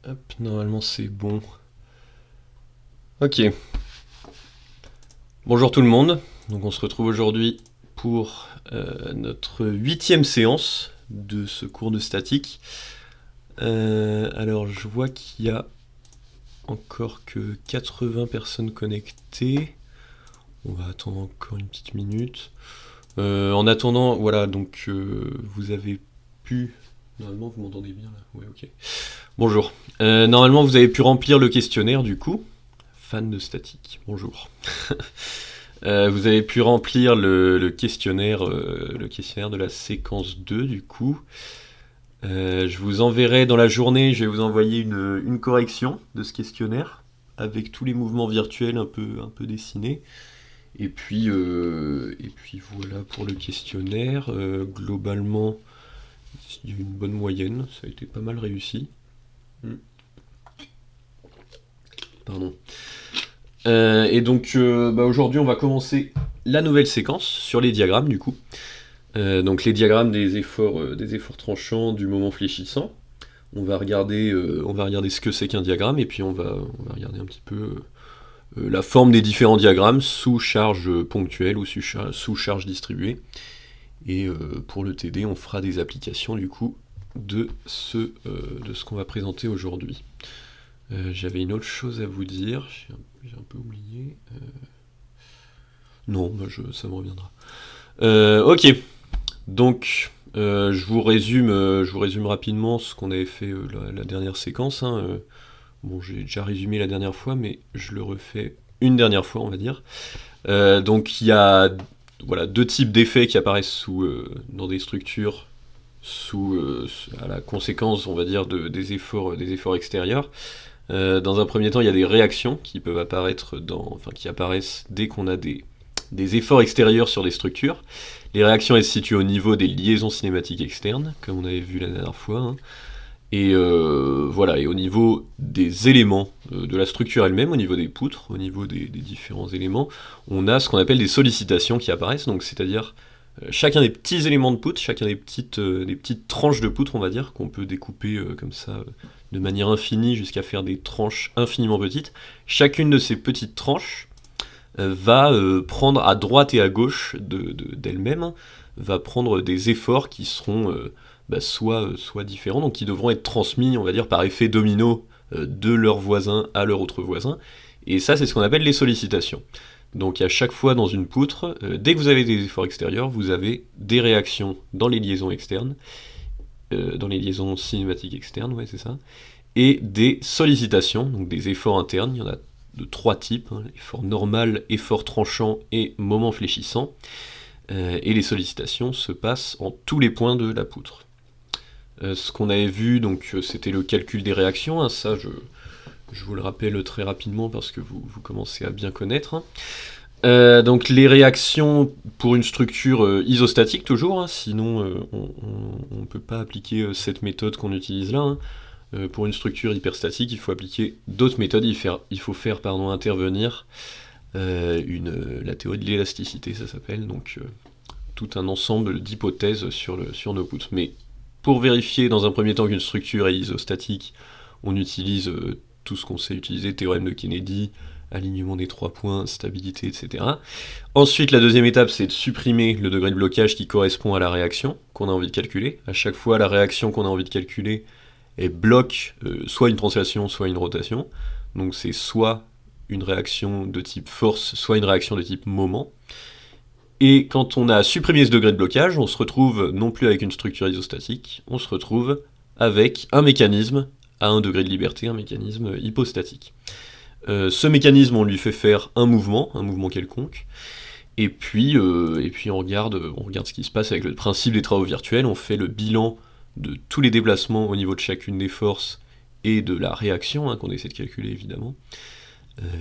Hop, normalement c'est bon. Ok. Bonjour tout le monde. Donc on se retrouve aujourd'hui pour notre 8e séance de ce cours de statique. Alors je vois qu'il y a encore que 80 personnes connectées. On va attendre encore une petite minute. En attendant, voilà, donc vous avez pu... Normalement vous m'entendez bien là? Ouais, ok. Bonjour. Normalement vous avez pu remplir le questionnaire du coup. Fan de statique, bonjour. Vous avez pu remplir le questionnaire de la séquence 2 du coup. Je vous enverrai dans la journée, je vais vous envoyer une correction de ce questionnaire avec tous les mouvements virtuels un peu dessinés. Et puis voilà pour le questionnaire. Globalement, il y a eu une bonne moyenne, ça a été pas mal réussi. Pardon. Et donc aujourd'hui on va commencer la nouvelle séquence sur les diagrammes du coup. Donc les diagrammes des efforts tranchants du moment fléchissant. On va regarder ce que c'est qu'un diagramme et puis on va regarder un petit peu la forme des différents diagrammes sous charge ponctuelle ou sous charge distribuée. Et pour le TD on fera des applications du coup de ce qu'on va présenter aujourd'hui. J'avais une autre chose à vous dire, j'ai un peu oublié. Non, ça me reviendra. Ok, donc je vous résume rapidement ce qu'on avait fait la dernière séquence. Bon, j'ai déjà résumé la dernière fois, mais je le refais une dernière fois, on va dire. Donc il y a voilà, deux types d'effets qui apparaissent dans des structures à la conséquence, on va dire, des efforts extérieurs. Dans un premier temps, il y a des réactions qui peuvent apparaître qui apparaissent dès qu'on a des efforts extérieurs sur des structures. Les réactions elles se situent au niveau des liaisons cinématiques externes, comme on avait vu la dernière fois. Et voilà, et au niveau des éléments de la structure elle-même, au niveau des poutres, au niveau des différents éléments, on a ce qu'on appelle des sollicitations qui apparaissent, donc c'est-à-dire chacun des petits éléments de poutre, chacun des petites tranches de poutre, on va dire, qu'on peut découper comme ça de manière infinie jusqu'à faire des tranches infiniment petites. Chacune de ces petites tranches va prendre à droite et à gauche d'elle-même, va prendre des efforts qui seront soit différents, donc qui devront être transmis, on va dire, par effet domino de leurs voisins à leurs autres voisins. Et ça, c'est ce qu'on appelle les sollicitations. Donc à chaque fois dans une poutre, dès que vous avez des efforts extérieurs, vous avez des réactions dans les liaisons externes, dans les liaisons cinématiques externes, ouais c'est ça, et des sollicitations, donc des efforts internes, il y en a de trois types, effort normal, effort tranchant et moment fléchissant, et les sollicitations se passent en tous les points de la poutre. Ce qu'on avait vu, donc c'était le calcul des réactions, ça je vous le rappelle très rapidement parce que vous commencez à bien connaître. Donc les réactions pour une structure isostatique toujours, sinon on ne peut pas appliquer cette méthode qu'on utilise là. Pour une structure hyperstatique, il faut appliquer d'autres méthodes, il faut faire intervenir la théorie de l'élasticité, ça s'appelle, donc tout un ensemble d'hypothèses sur nos poutres. Mais pour vérifier dans un premier temps qu'une structure est isostatique, on utilise tout ce qu'on sait utiliser, théorème de Kennedy, alignement des 3 points, stabilité, etc. Ensuite, la deuxième étape, c'est de supprimer le degré de blocage qui correspond à la réaction qu'on a envie de calculer. À chaque fois, la réaction qu'on a envie de calculer, elle bloque soit une translation, soit une rotation. Donc c'est soit une réaction de type force, soit une réaction de type moment. Et quand on a supprimé ce degré de blocage, on se retrouve non plus avec une structure isostatique, on se retrouve avec un mécanisme à un degré de liberté, un mécanisme hypostatique. Ce mécanisme, on lui fait faire un mouvement quelconque, et puis on regarde ce qui se passe avec le principe des travaux virtuels, on fait le bilan de tous les déplacements au niveau de chacune des forces et de la réaction, qu'on essaie de calculer évidemment,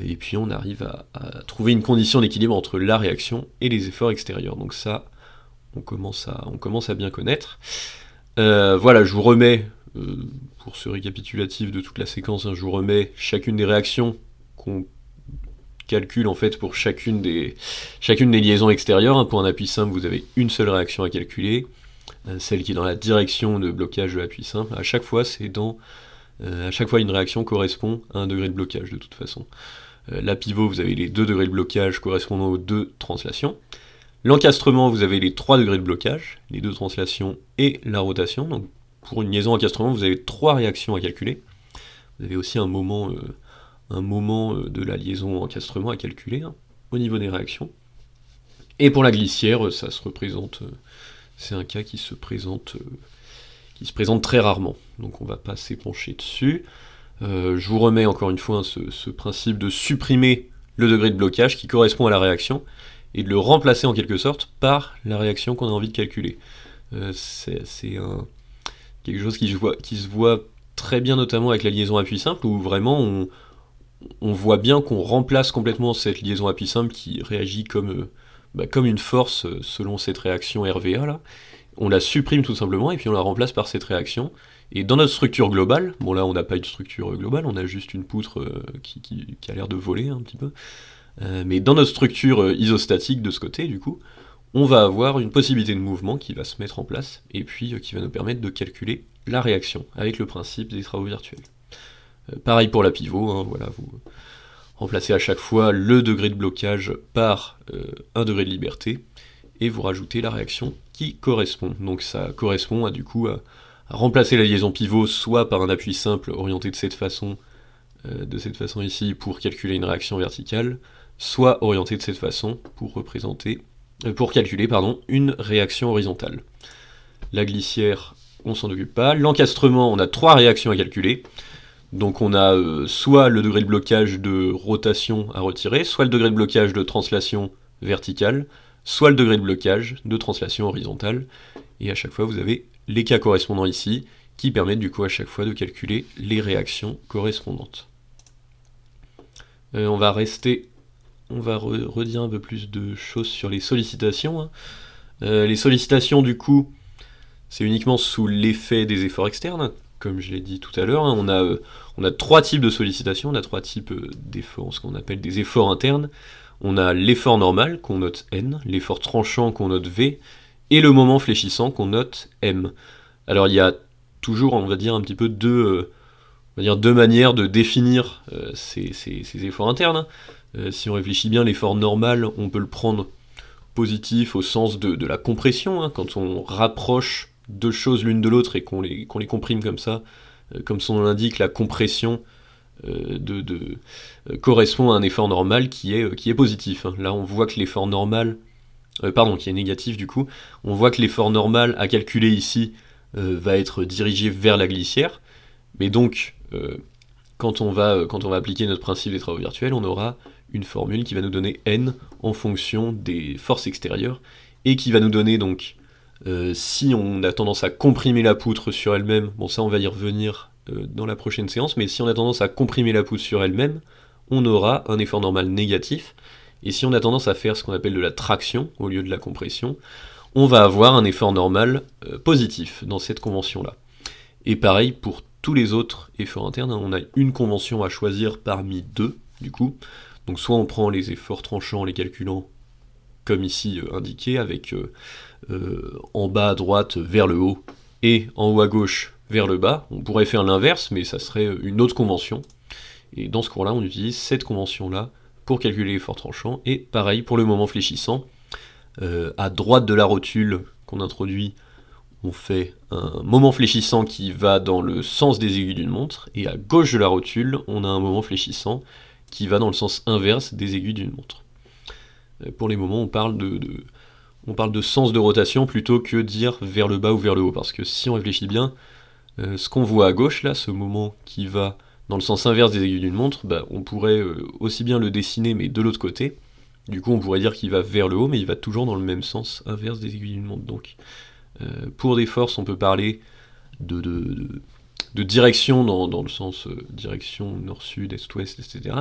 et puis on arrive à trouver une condition d'équilibre entre la réaction et les efforts extérieurs. Donc ça, on commence à bien connaître. Voilà, je vous remets, pour ce récapitulatif de toute la séquence, je vous remets chacune des réactions qu'on calcule en fait pour chacune des liaisons extérieures. Pour un appui simple, vous avez une seule réaction à calculer, celle qui est dans la direction de blocage de l'appui simple. À chaque fois, c'est dans À chaque fois, une réaction correspond à un degré de blocage, de toute façon. La pivot, vous avez les 2 degrés de blocage correspondant aux 2 translations. L'encastrement, vous avez les 3 degrés de blocage, les 2 translations et la rotation. Donc pour une liaison encastrement, vous avez 3 réactions à calculer. Vous avez aussi un moment de la liaison encastrement à calculer, hein, au niveau des réactions. Et pour la glissière, ça se représente, c'est un cas qui se présente très rarement, donc on va pas s'épancher dessus. Je vous remets encore une fois ce principe de supprimer le degré de blocage qui correspond à la réaction, et de le remplacer en quelque sorte par la réaction qu'on a envie de calculer. C'est quelque chose qui se voit très bien notamment avec la liaison appui simple, où vraiment on voit bien qu'on remplace complètement cette liaison appui simple qui réagit comme une force selon cette réaction RVA là. On la supprime tout simplement et puis on la remplace par cette réaction. Et dans notre structure globale, bon là on n'a pas une structure globale, on a juste une poutre qui a l'air de voler un petit peu, mais dans notre structure isostatique de ce côté du coup, on va avoir une possibilité de mouvement qui va se mettre en place et puis qui va nous permettre de calculer la réaction avec le principe des travaux virtuels. Pareil pour la pivot, hein, voilà, vous remplacez à chaque fois le degré de blocage par un degré de liberté, et vous rajoutez la réaction qui correspond. Donc ça correspond à remplacer la liaison pivot soit par un appui simple orienté de cette façon ici pour calculer une réaction verticale, soit orienté de cette façon pour calculer une réaction horizontale. La glissière, on s'en occupe pas. L'encastrement, on a 3 réactions à calculer. Donc on a soit le degré de blocage de rotation à retirer, soit le degré de blocage de translation verticale, soit le degré de blocage de translation horizontale. Et à chaque fois, vous avez les cas correspondants ici, qui permettent du coup à chaque fois de calculer les réactions correspondantes. On va redire un peu plus de choses sur les sollicitations, hein. Les sollicitations du coup, c'est uniquement sous l'effet des efforts externes, comme je l'ai dit tout à l'heure, hein. On a 3 types de sollicitations, on a 3 types d'efforts, ce qu'on appelle des efforts internes. On a l'effort normal, qu'on note N, l'effort tranchant, qu'on note V, et le moment fléchissant, qu'on note M. Alors il y a toujours, on va dire, un petit peu deux manières de définir ces efforts internes. Si on réfléchit bien, l'effort normal, on peut le prendre positif au sens de la compression, hein, quand on rapproche 2 choses l'une de l'autre et qu'on les comprime comme ça, comme son nom l'indique, la compression correspond à un effort normal qui est positif, hein. Là on voit que l'effort normal, qui est négatif du coup, on voit que l'effort normal à calculer ici va être dirigé vers la glissière, mais donc quand on va appliquer notre principe des travaux virtuels, on aura une formule qui va nous donner n en fonction des forces extérieures, et qui va nous donner donc, si on a tendance à comprimer la poutre sur elle-même, bon ça on va y revenir dans la prochaine séance, mais si on a tendance à comprimer la poutre sur elle-même, on aura un effort normal négatif, et si on a tendance à faire ce qu'on appelle de la traction au lieu de la compression, on va avoir un effort normal positif dans cette convention-là. Et pareil pour tous les autres efforts internes, hein, on a une convention à choisir parmi 2, du coup. Donc soit on prend les efforts tranchants en les calculant comme ici indiqué, avec en bas à droite vers le haut, et en haut à gauche vers le bas. On pourrait faire l'inverse, mais ça serait une autre convention. Et dans ce cours-là, on utilise cette convention-là pour calculer l'effort tranchant, et pareil pour le moment fléchissant. À droite de la rotule qu'on introduit, on fait un moment fléchissant qui va dans le sens des aiguilles d'une montre, et à gauche de la rotule, on a un moment fléchissant qui va dans le sens inverse des aiguilles d'une montre. Pour les moments, on parle de sens de rotation plutôt que dire vers le bas ou vers le haut, parce que si on réfléchit bien, ce qu'on voit à gauche là, ce moment qui va dans le sens inverse des aiguilles d'une montre, on pourrait aussi bien le dessiner mais de l'autre côté. Du coup on pourrait dire qu'il va vers le haut, mais il va toujours dans le même sens inverse des aiguilles d'une montre. Donc pour des forces, on peut parler de direction dans le sens direction nord-sud, est-ouest, etc.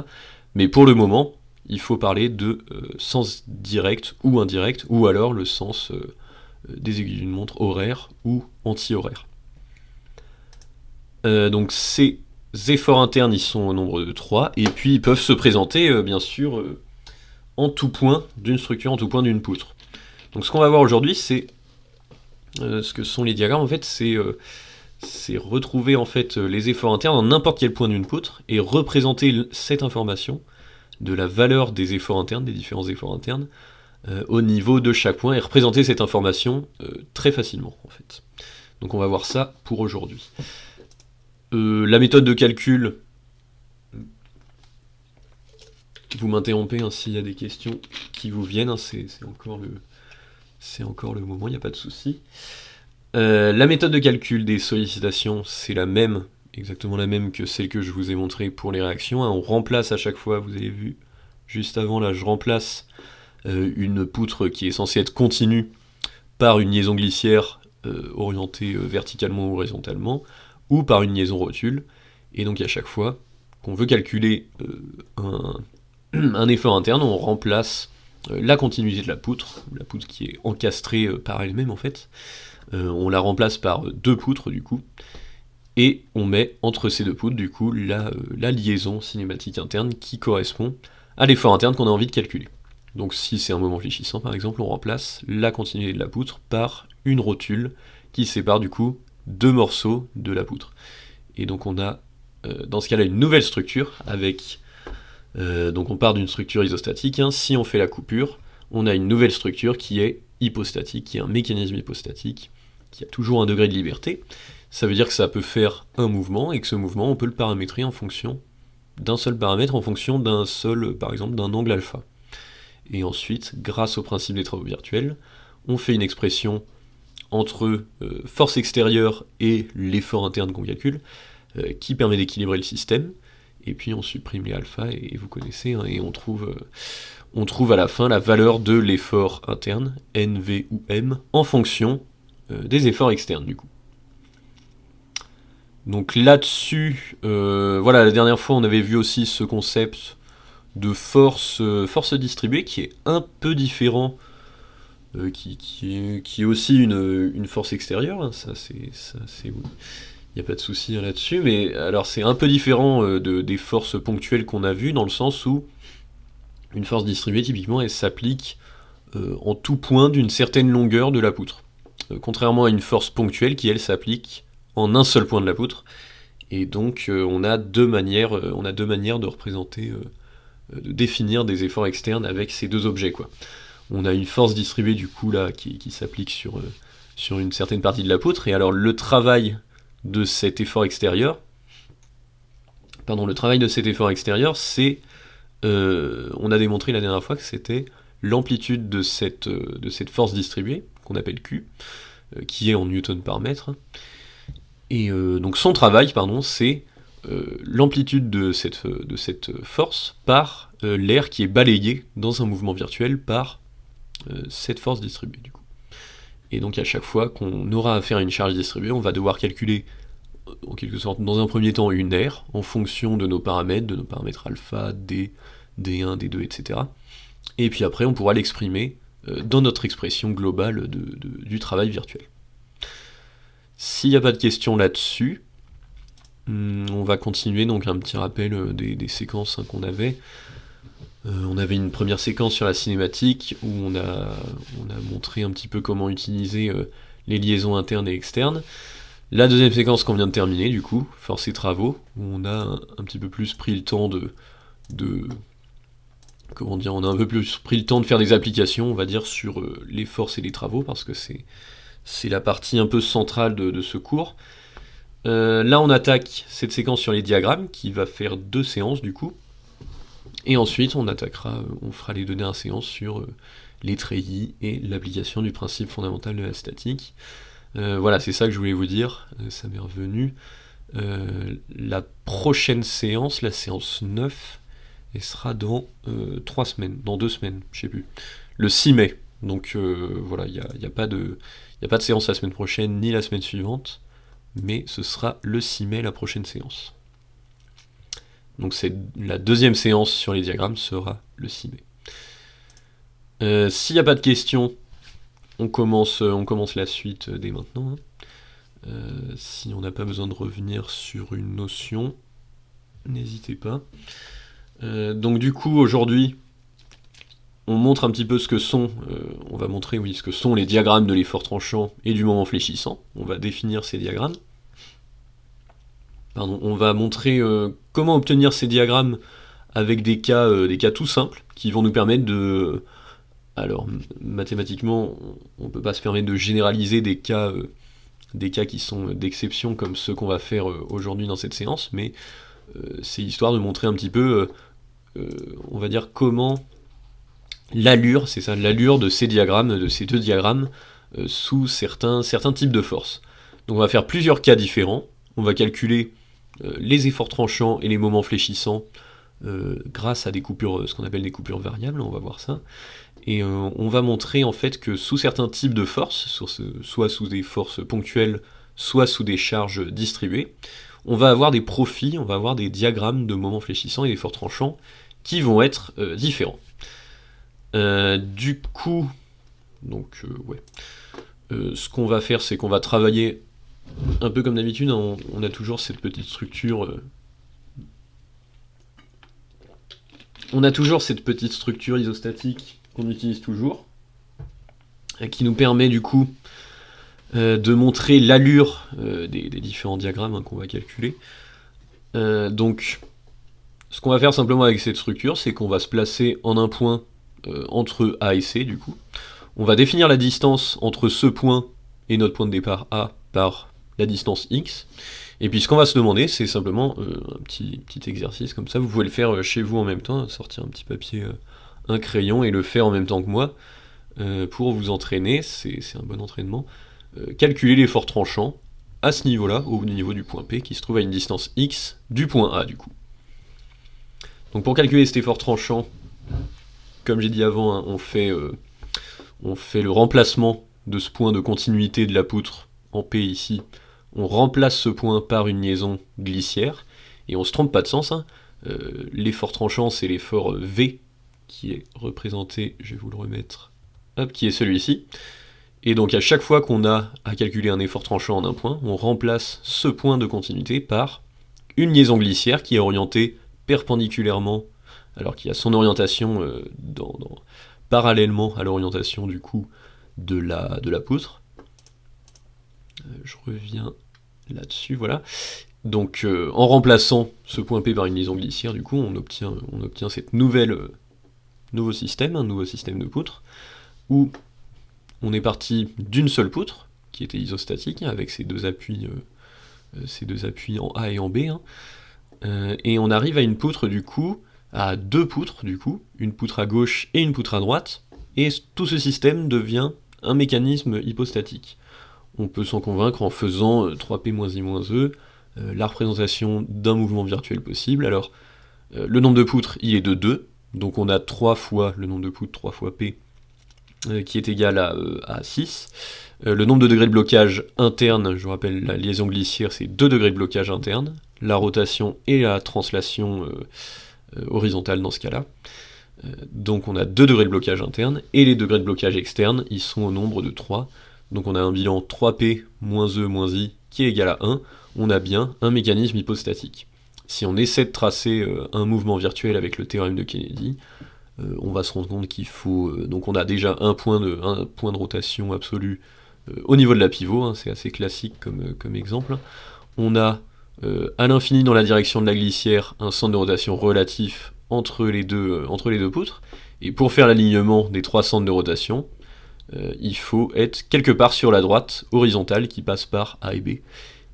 Mais pour le moment, il faut parler de sens direct ou indirect, ou alors le sens des aiguilles d'une montre horaire ou anti-horaire. Donc ces efforts internes, ils sont au nombre de 3, et puis ils peuvent se présenter, bien sûr, en tout point d'une structure, en tout point d'une poutre. Donc ce qu'on va voir aujourd'hui, c'est ce que sont les diagrammes. En fait, c'est c'est retrouver en fait les efforts internes en n'importe quel point d'une poutre et représenter cette information de la valeur des efforts internes, des différents efforts internes, au niveau de chaque point et représenter cette information très facilement en fait. Donc on va voir ça pour aujourd'hui. La méthode de calcul, vous m'interrompez hein, s'il y a des questions qui vous viennent, hein, c'est encore le moment, il n'y a pas de souci. La méthode de calcul des sollicitations, c'est la même, exactement la même que celle que je vous ai montrée pour les réactions. Hein. On remplace à chaque fois, vous avez vu, juste avant là, je remplace une poutre qui est censée être continue par une liaison glissière orientée verticalement ou horizontalement, ou par une liaison rotule. Et donc à chaque fois qu'on veut calculer un effort interne, on remplace la continuité de la poutre qui est encastrée par elle-même en fait, on la remplace par deux poutres du coup, et on met entre ces deux poutres du coup la liaison cinématique interne qui correspond à l'effort interne qu'on a envie de calculer. Donc si c'est un moment fléchissant par exemple, on remplace la continuité de la poutre par une rotule qui sépare du coup deux morceaux de la poutre. Et donc on a dans ce cas-là une nouvelle structure avec donc on part d'une structure isostatique, hein. Si on fait la coupure, on a une nouvelle structure qui est hypostatique, qui est un mécanisme hypostatique, qui a toujours un degré de liberté. Ça veut dire que ça peut faire un mouvement, et que ce mouvement, on peut le paramétrer en fonction d'un seul paramètre, en fonction d'un seul, par exemple, d'un angle alpha. Et ensuite, grâce au principe des travaux virtuels, on fait une expression entre force extérieure et l'effort interne qu'on calcule, qui permet d'équilibrer le système, et puis on supprime les alpha, et vous connaissez, hein, et on trouve à la fin la valeur de l'effort interne, N, V ou M, en fonction des efforts externes du coup. Donc là-dessus, voilà, la dernière fois on avait vu aussi ce concept de force distribuée qui est un peu différent, qui est aussi une force extérieure, hein, ça c'est il n'y a pas de souci hein, là-dessus, mais alors c'est un peu différent des forces ponctuelles qu'on a vues, dans le sens où une force distribuée, typiquement, elle s'applique en tout point d'une certaine longueur de la poutre. Contrairement à une force ponctuelle qui, elle, s'applique en un seul point de la poutre. Et donc on a deux manières de représenter, de définir des efforts externes avec ces deux objets, quoi. On a une force distribuée du coup là qui s'applique sur une certaine partie de la poutre, et alors le travail de cet effort extérieur, c'est, on a démontré la dernière fois que c'était l'amplitude de cette force distribuée, qu'on appelle Q, qui est en newton par mètre, et donc son travail, c'est l'amplitude de cette force par l'air qui est balayé dans un mouvement virtuel par cette force distribuée du coup. Et donc à chaque fois qu'on aura affaire à une charge distribuée, on va devoir calculer en quelque sorte dans un premier temps une aire en fonction de nos paramètres alpha, D, D1, D2, etc. Et puis après on pourra l'exprimer dans notre expression globale du travail virtuel. S'il n'y a pas de questions là-dessus, on va continuer, donc un petit rappel des séquences qu'on avait. On avait une première séquence sur la cinématique où on a montré un petit peu comment utiliser les liaisons internes et externes. La deuxième séquence qu'on vient de terminer, du coup, force et travaux, où on a un petit peu plus pris le temps on a un peu plus pris le temps de faire des applications, on va dire, sur les forces et les travaux, parce que c'est la partie un peu centrale de ce cours. Là, on attaque cette séquence sur les diagrammes, qui va faire 2 séances, du coup. Et ensuite, on fera les 2 dernières séances sur les treillis et l'application du principe fondamental de la statique. Voilà, c'est ça que je voulais vous dire, ça m'est revenu. La prochaine séance, la séance 9, elle sera dans 3 semaines, dans 2 semaines, je sais plus. Le 6 mai. Donc voilà, il n'y a pas de séance la semaine prochaine, ni la semaine suivante, mais ce sera le 6 mai la prochaine séance. Donc c'est la deuxième séance sur les diagrammes sera le 6 mai. S'il n'y a pas de questions, on commence la suite dès maintenant. Hein. Si on n'a pas besoin de revenir sur une notion, n'hésitez pas. Donc du coup, aujourd'hui, on montre un petit peu ce que sont, on va montrer ce que sont les diagrammes de l'effort tranchant et du moment fléchissant. On va définir ces diagrammes. on va montrer comment obtenir ces diagrammes avec des cas tout simples qui vont nous permettre de... Alors, mathématiquement, on ne peut pas se permettre de généraliser des cas qui sont d'exception comme ceux qu'on va faire aujourd'hui dans cette séance, mais c'est histoire de montrer un petit peu, on va dire, comment l'allure, c'est ça, l'allure de ces diagrammes, de ces deux diagrammes, sous certains types de forces. Donc on va faire plusieurs cas différents, on va calculer les efforts tranchants et les moments fléchissants grâce à des coupures, ce qu'on appelle des coupures variables, on va voir ça, et on va montrer en fait que sous certains types de forces, soit sous des forces ponctuelles, soit sous des charges distribuées, on va avoir des profils, on va avoir des diagrammes de moments fléchissants et d'efforts tranchants qui vont être différents. Du coup, donc ce qu'on va faire, c'est qu'on va travailler un peu comme d'habitude, hein, on a toujours cette petite structure. On a toujours cette petite structure isostatique qu'on utilise toujours, qui nous permet du coup de montrer l'allure des différents diagrammes qu'on va calculer. Donc, ce qu'on va faire simplement avec cette structure, c'est qu'on va se placer en un point entre A et C, du coup. On va définir la distance entre ce point et notre point de départ A par la distance x. Et puis ce qu'on va se demander, c'est simplement un petit exercice comme ça. Vous pouvez le faire chez vous en même temps, sortir un petit papier, un crayon et le faire en même temps que moi pour vous entraîner. C'est un bon entraînement. Calculer l'effort tranchant à ce niveau-là, au niveau du point P, qui se trouve à une distance x du point A du coup. Donc pour calculer cet effort tranchant, comme j'ai dit avant, hein, on fait le remplacement de ce point de continuité de la poutre en P ici. On remplace ce point par une liaison glissière, et on se trompe pas de sens, hein. L'effort tranchant, c'est l'effort V, qui est représenté, je vais vous le remettre, hop, qui est celui-ci. Et donc à chaque fois qu'on a à calculer un effort tranchant en un point, on remplace ce point de continuité par une liaison glissière qui est orientée perpendiculairement, alors qu'il y a son orientation parallèlement à l'orientation du coup de la poutre. Je reviens là-dessus, voilà. Donc en remplaçant ce point P par une liaison glissière, du coup, on obtient cette nouveau système de poutre, où on est parti d'une seule poutre, qui était isostatique, avec ces deux appuis en A et en B, hein. Et on arrive à une poutre, du coup, à deux poutres, du coup, une poutre à gauche et une poutre à droite, et tout ce système devient un mécanisme hypostatique. On peut s'en convaincre en faisant 3P moins I moins E, la représentation d'un mouvement virtuel possible. Alors, le nombre de poutres, il est de 2, donc on a 3 fois le nombre de poutres, 3 fois P, qui est égal à 6. Le nombre de degrés de blocage interne, je vous rappelle, la liaison glissière, c'est 2 degrés de blocage interne, la rotation et la translation horizontale dans ce cas-là. Donc on a 2 degrés de blocage interne, et les degrés de blocage externe, ils sont au nombre de 3. Donc on a un bilan 3P moins E moins I qui est égal à 1, on a bien un mécanisme hypostatique. Si on essaie de tracer un mouvement virtuel avec le théorème de Kennedy, on va se rendre compte qu'il faut... donc on a déjà un point de rotation absolu au niveau de la pivot, hein, c'est assez classique comme exemple. On a à l'infini dans la direction de la glissière un centre de rotation relatif entre les deux poutres, et pour faire l'alignement des trois centres de rotation, il faut être quelque part sur la droite horizontale qui passe par A et B.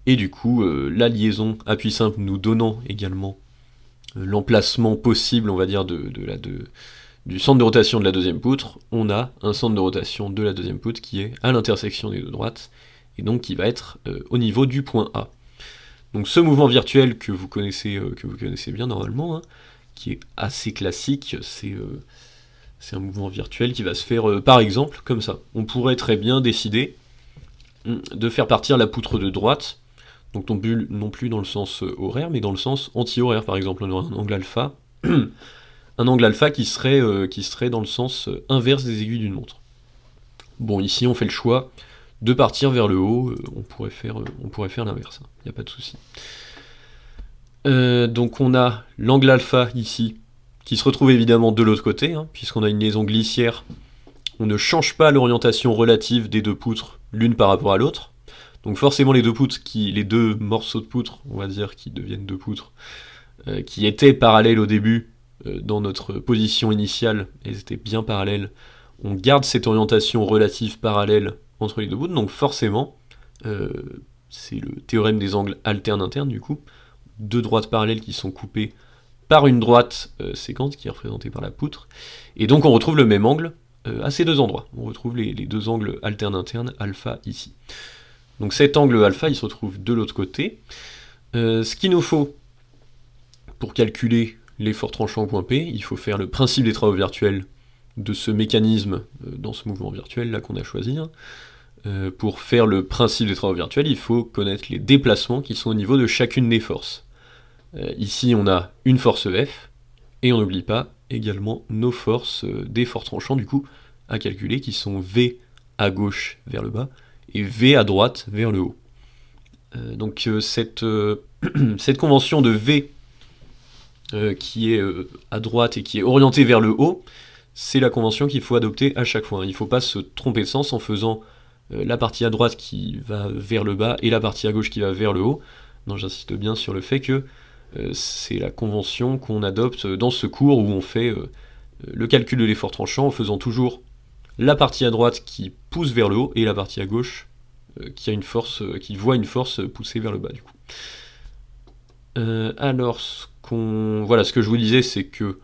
Et du coup, la liaison appui simple nous donnant également l'emplacement possible, on va dire, du centre de rotation de la deuxième poutre, on a un centre de rotation de la deuxième poutre qui est à l'intersection des deux droites, et donc qui va être au niveau du point A. Donc ce mouvement virtuel que vous connaissez bien normalement, hein, qui est assez classique, c'est un mouvement virtuel qui va se faire par exemple comme ça. On pourrait très bien décider de faire partir la poutre de droite, donc non plus dans le sens horaire, mais dans le sens anti-horaire. Par exemple, on aurait un angle alpha, un angle alpha qui serait dans le sens inverse des aiguilles d'une montre. Bon, ici on fait le choix de partir vers le haut, on pourrait faire l'inverse, il n'y a pas de souci. Donc on a l'angle alpha ici, qui se retrouve évidemment de l'autre côté, hein, puisqu'on a une liaison glissière, on ne change pas l'orientation relative des deux poutres l'une par rapport à l'autre, Donc forcément les deux morceaux de poutre, on va dire, qui deviennent deux poutres, qui étaient parallèles au début, dans notre position initiale, elles étaient bien parallèles, on garde cette orientation relative parallèle entre les deux poutres, donc forcément, c'est le théorème des angles alternes-internes du coup, deux droites parallèles qui sont coupées par une droite séquente qui est représentée par la poutre, et donc on retrouve le même angle à ces deux endroits, on retrouve les deux angles alternes-internes alpha ici. Donc cet angle alpha il se retrouve de l'autre côté, ce qu'il nous faut pour calculer l'effort tranchant au point P, il faut faire le principe des travaux virtuels de ce mécanisme dans ce mouvement virtuel là qu'on a choisi. Pour faire le principe des travaux virtuels, il faut connaître les déplacements qui sont au niveau de chacune des forces. Ici on a une force F, et on n'oublie pas également nos forces d'effort tranchant du coup à calculer, qui sont V à gauche vers le bas, et V à droite vers le haut. Donc cette convention de V qui est à droite et qui est orientée vers le haut, c'est la convention qu'il faut adopter à chaque fois. Il ne faut pas se tromper de sens en faisant la partie à droite qui va vers le bas et la partie à gauche qui va vers le haut. Non, j'insiste bien sur le fait que c'est la convention qu'on adopte dans ce cours où on fait le calcul de l'effort tranchant en faisant toujours la partie à droite qui pousse vers le haut et la partie à gauche qui a une force, qui voit une force pousser vers le bas du coup. Alors ce que je vous disais, c'est que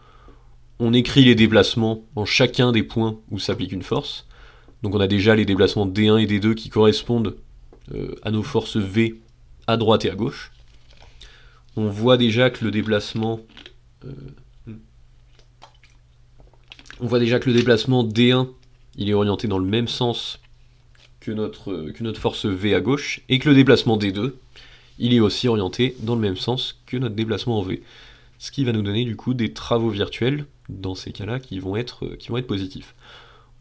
on écrit les déplacements en chacun des points où s'applique une force. Donc on a déjà les déplacements D1 et D2 qui correspondent à nos forces V à droite et à gauche. On voit déjà que le déplacement D1 il est orienté dans le même sens que notre force V à gauche, et que le déplacement D2 il est aussi orienté dans le même sens que notre déplacement en V. Ce qui va nous donner du coup des travaux virtuels, dans ces cas-là, qui vont être positifs.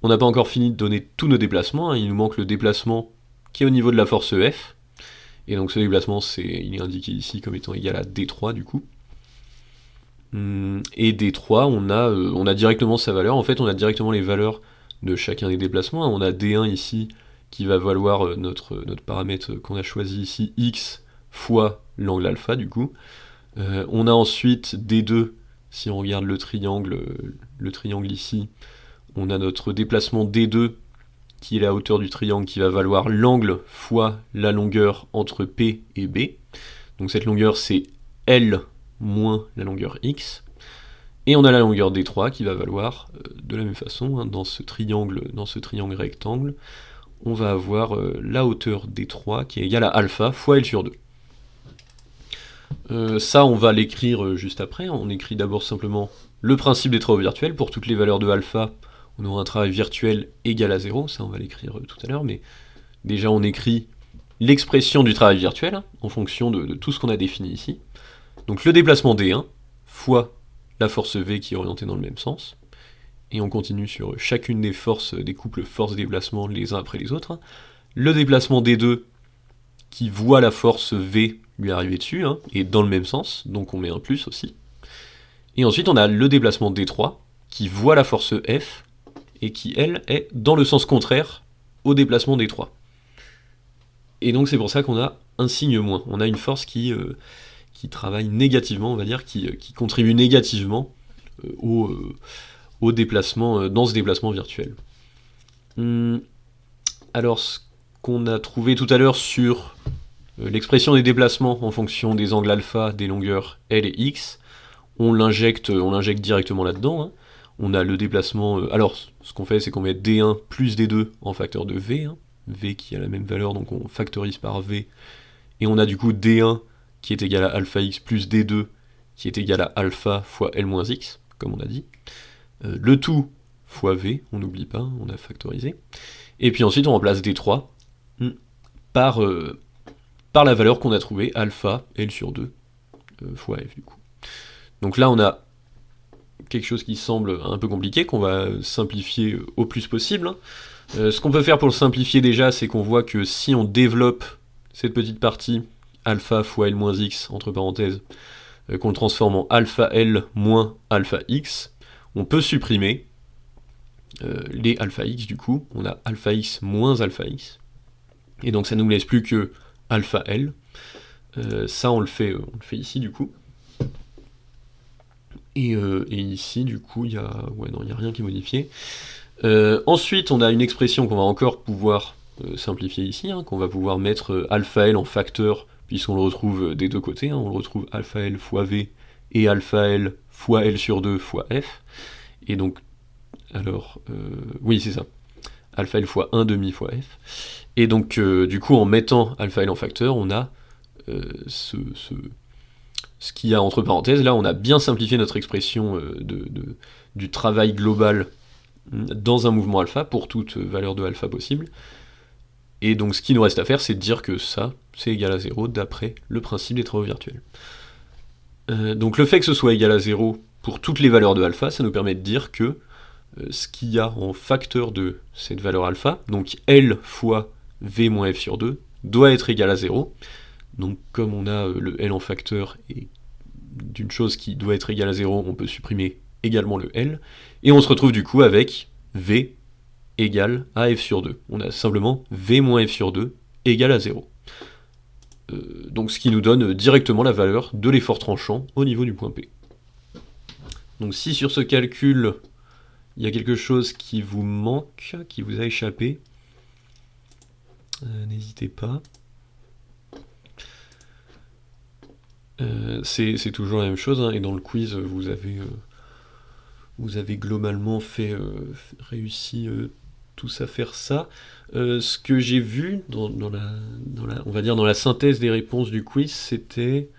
On n'a pas encore fini de donner tous nos déplacements, il nous manque le déplacement qui est au niveau de la force F, et donc ce déplacement il est indiqué ici comme étant égal à D3 du coup. Et D3, on a directement sa valeur, en fait on a directement les valeurs de chacun des déplacements. On a D1 ici qui va valoir notre paramètre qu'on a choisi ici, x fois l'angle alpha du coup. On a ensuite D2, si on regarde le triangle ici, on a notre déplacement D2 qui est la hauteur du triangle qui va valoir l'angle fois la longueur entre P et B. Donc cette longueur c'est L moins la longueur X. Et on a la longueur D3 qui va valoir de la même façon, dans ce triangle rectangle, on va avoir la hauteur D3 qui est égale à alpha fois L sur 2. Ça on va l'écrire juste après, on écrit d'abord simplement le principe des travaux virtuels. Pour toutes les valeurs de alpha, on aura un travail virtuel égal à 0, ça on va l'écrire tout à l'heure, mais déjà on écrit l'expression du travail virtuel en fonction de tout ce qu'on a défini ici. Donc le déplacement D1 fois la force V qui est orientée dans le même sens, et on continue sur chacune des forces, des couples force-déplacement les uns après les autres. Le déplacement D2 qui voit la force V lui arriver dessus, et dans le même sens, donc on met un plus aussi. Et ensuite on a le déplacement D3 qui voit la force F, et qui elle est dans le sens contraire au déplacement D3. Et donc c'est pour ça qu'on a un signe moins, on a une force qui travaille négativement, on va dire, qui contribue négativement au déplacement, dans ce déplacement virtuel. Alors ce qu'on a trouvé tout à l'heure sur l'expression des déplacements en fonction des angles alpha, des longueurs L et X, on l'injecte directement là-dedans. On a le déplacement, alors ce qu'on fait c'est qu'on met D1 plus D2 en facteur de V, V qui a la même valeur, donc on factorise par V, et on a du coup D1 qui est égal à alpha x plus D2 qui est égal à alpha fois L moins x, comme on a dit. Le tout fois V, on n'oublie pas, on a factorisé. Et puis ensuite on remplace D3 par la valeur qu'on a trouvée, alpha L sur 2 fois F du coup. Donc là on a quelque chose qui semble un peu compliqué, qu'on va simplifier au plus possible. Ce qu'on peut faire pour le simplifier déjà, c'est qu'on voit que si on développe cette petite partie, alpha fois L moins x, entre parenthèses, qu'on le transforme en alpha L moins alpha x, on peut supprimer les alpha x du coup, on a alpha x moins alpha x, Et donc ça nous laisse plus que alpha L. Ça on le fait ici du coup. Et ici du coup il y a rien qui est modifié. Ensuite on a une expression qu'on va encore pouvoir simplifier ici, hein, qu'on va pouvoir mettre alpha L en facteur, puisqu'on le retrouve des deux côtés, hein, on le retrouve alpha L fois V et alpha L fois L sur 2 fois F. Et donc, alors, oui c'est ça, alpha L fois 1 demi fois F. Et donc du coup en mettant alpha L en facteur, on a ce qu'il y a entre parenthèses. Là on a bien simplifié notre expression du travail global dans un mouvement alpha pour toute valeur de alpha possible. Et donc ce qui nous reste à faire, c'est de dire que ça, c'est égal à 0 d'après le principe des travaux virtuels. Donc le fait que ce soit égal à 0 pour toutes les valeurs de alpha, ça nous permet de dire que ce qu'il y a en facteur de cette valeur alpha, donc L fois V moins F sur 2, doit être égal à 0. Donc comme on a le L en facteur et d'une chose qui doit être égale à 0, on peut supprimer également le L, et on se retrouve du coup avec V égale à F sur 2. On a simplement V moins F sur 2 égale à 0. Donc ce qui nous donne directement la valeur de l'effort tranchant au niveau du point P. Donc si sur ce calcul, il y a quelque chose qui vous manque, qui vous a échappé, n'hésitez pas. C'est toujours la même chose, hein, et dans le quiz, vous avez globalement réussi tous à faire ça. Ce que j'ai vu on va dire dans la synthèse des réponses du quiz, c'était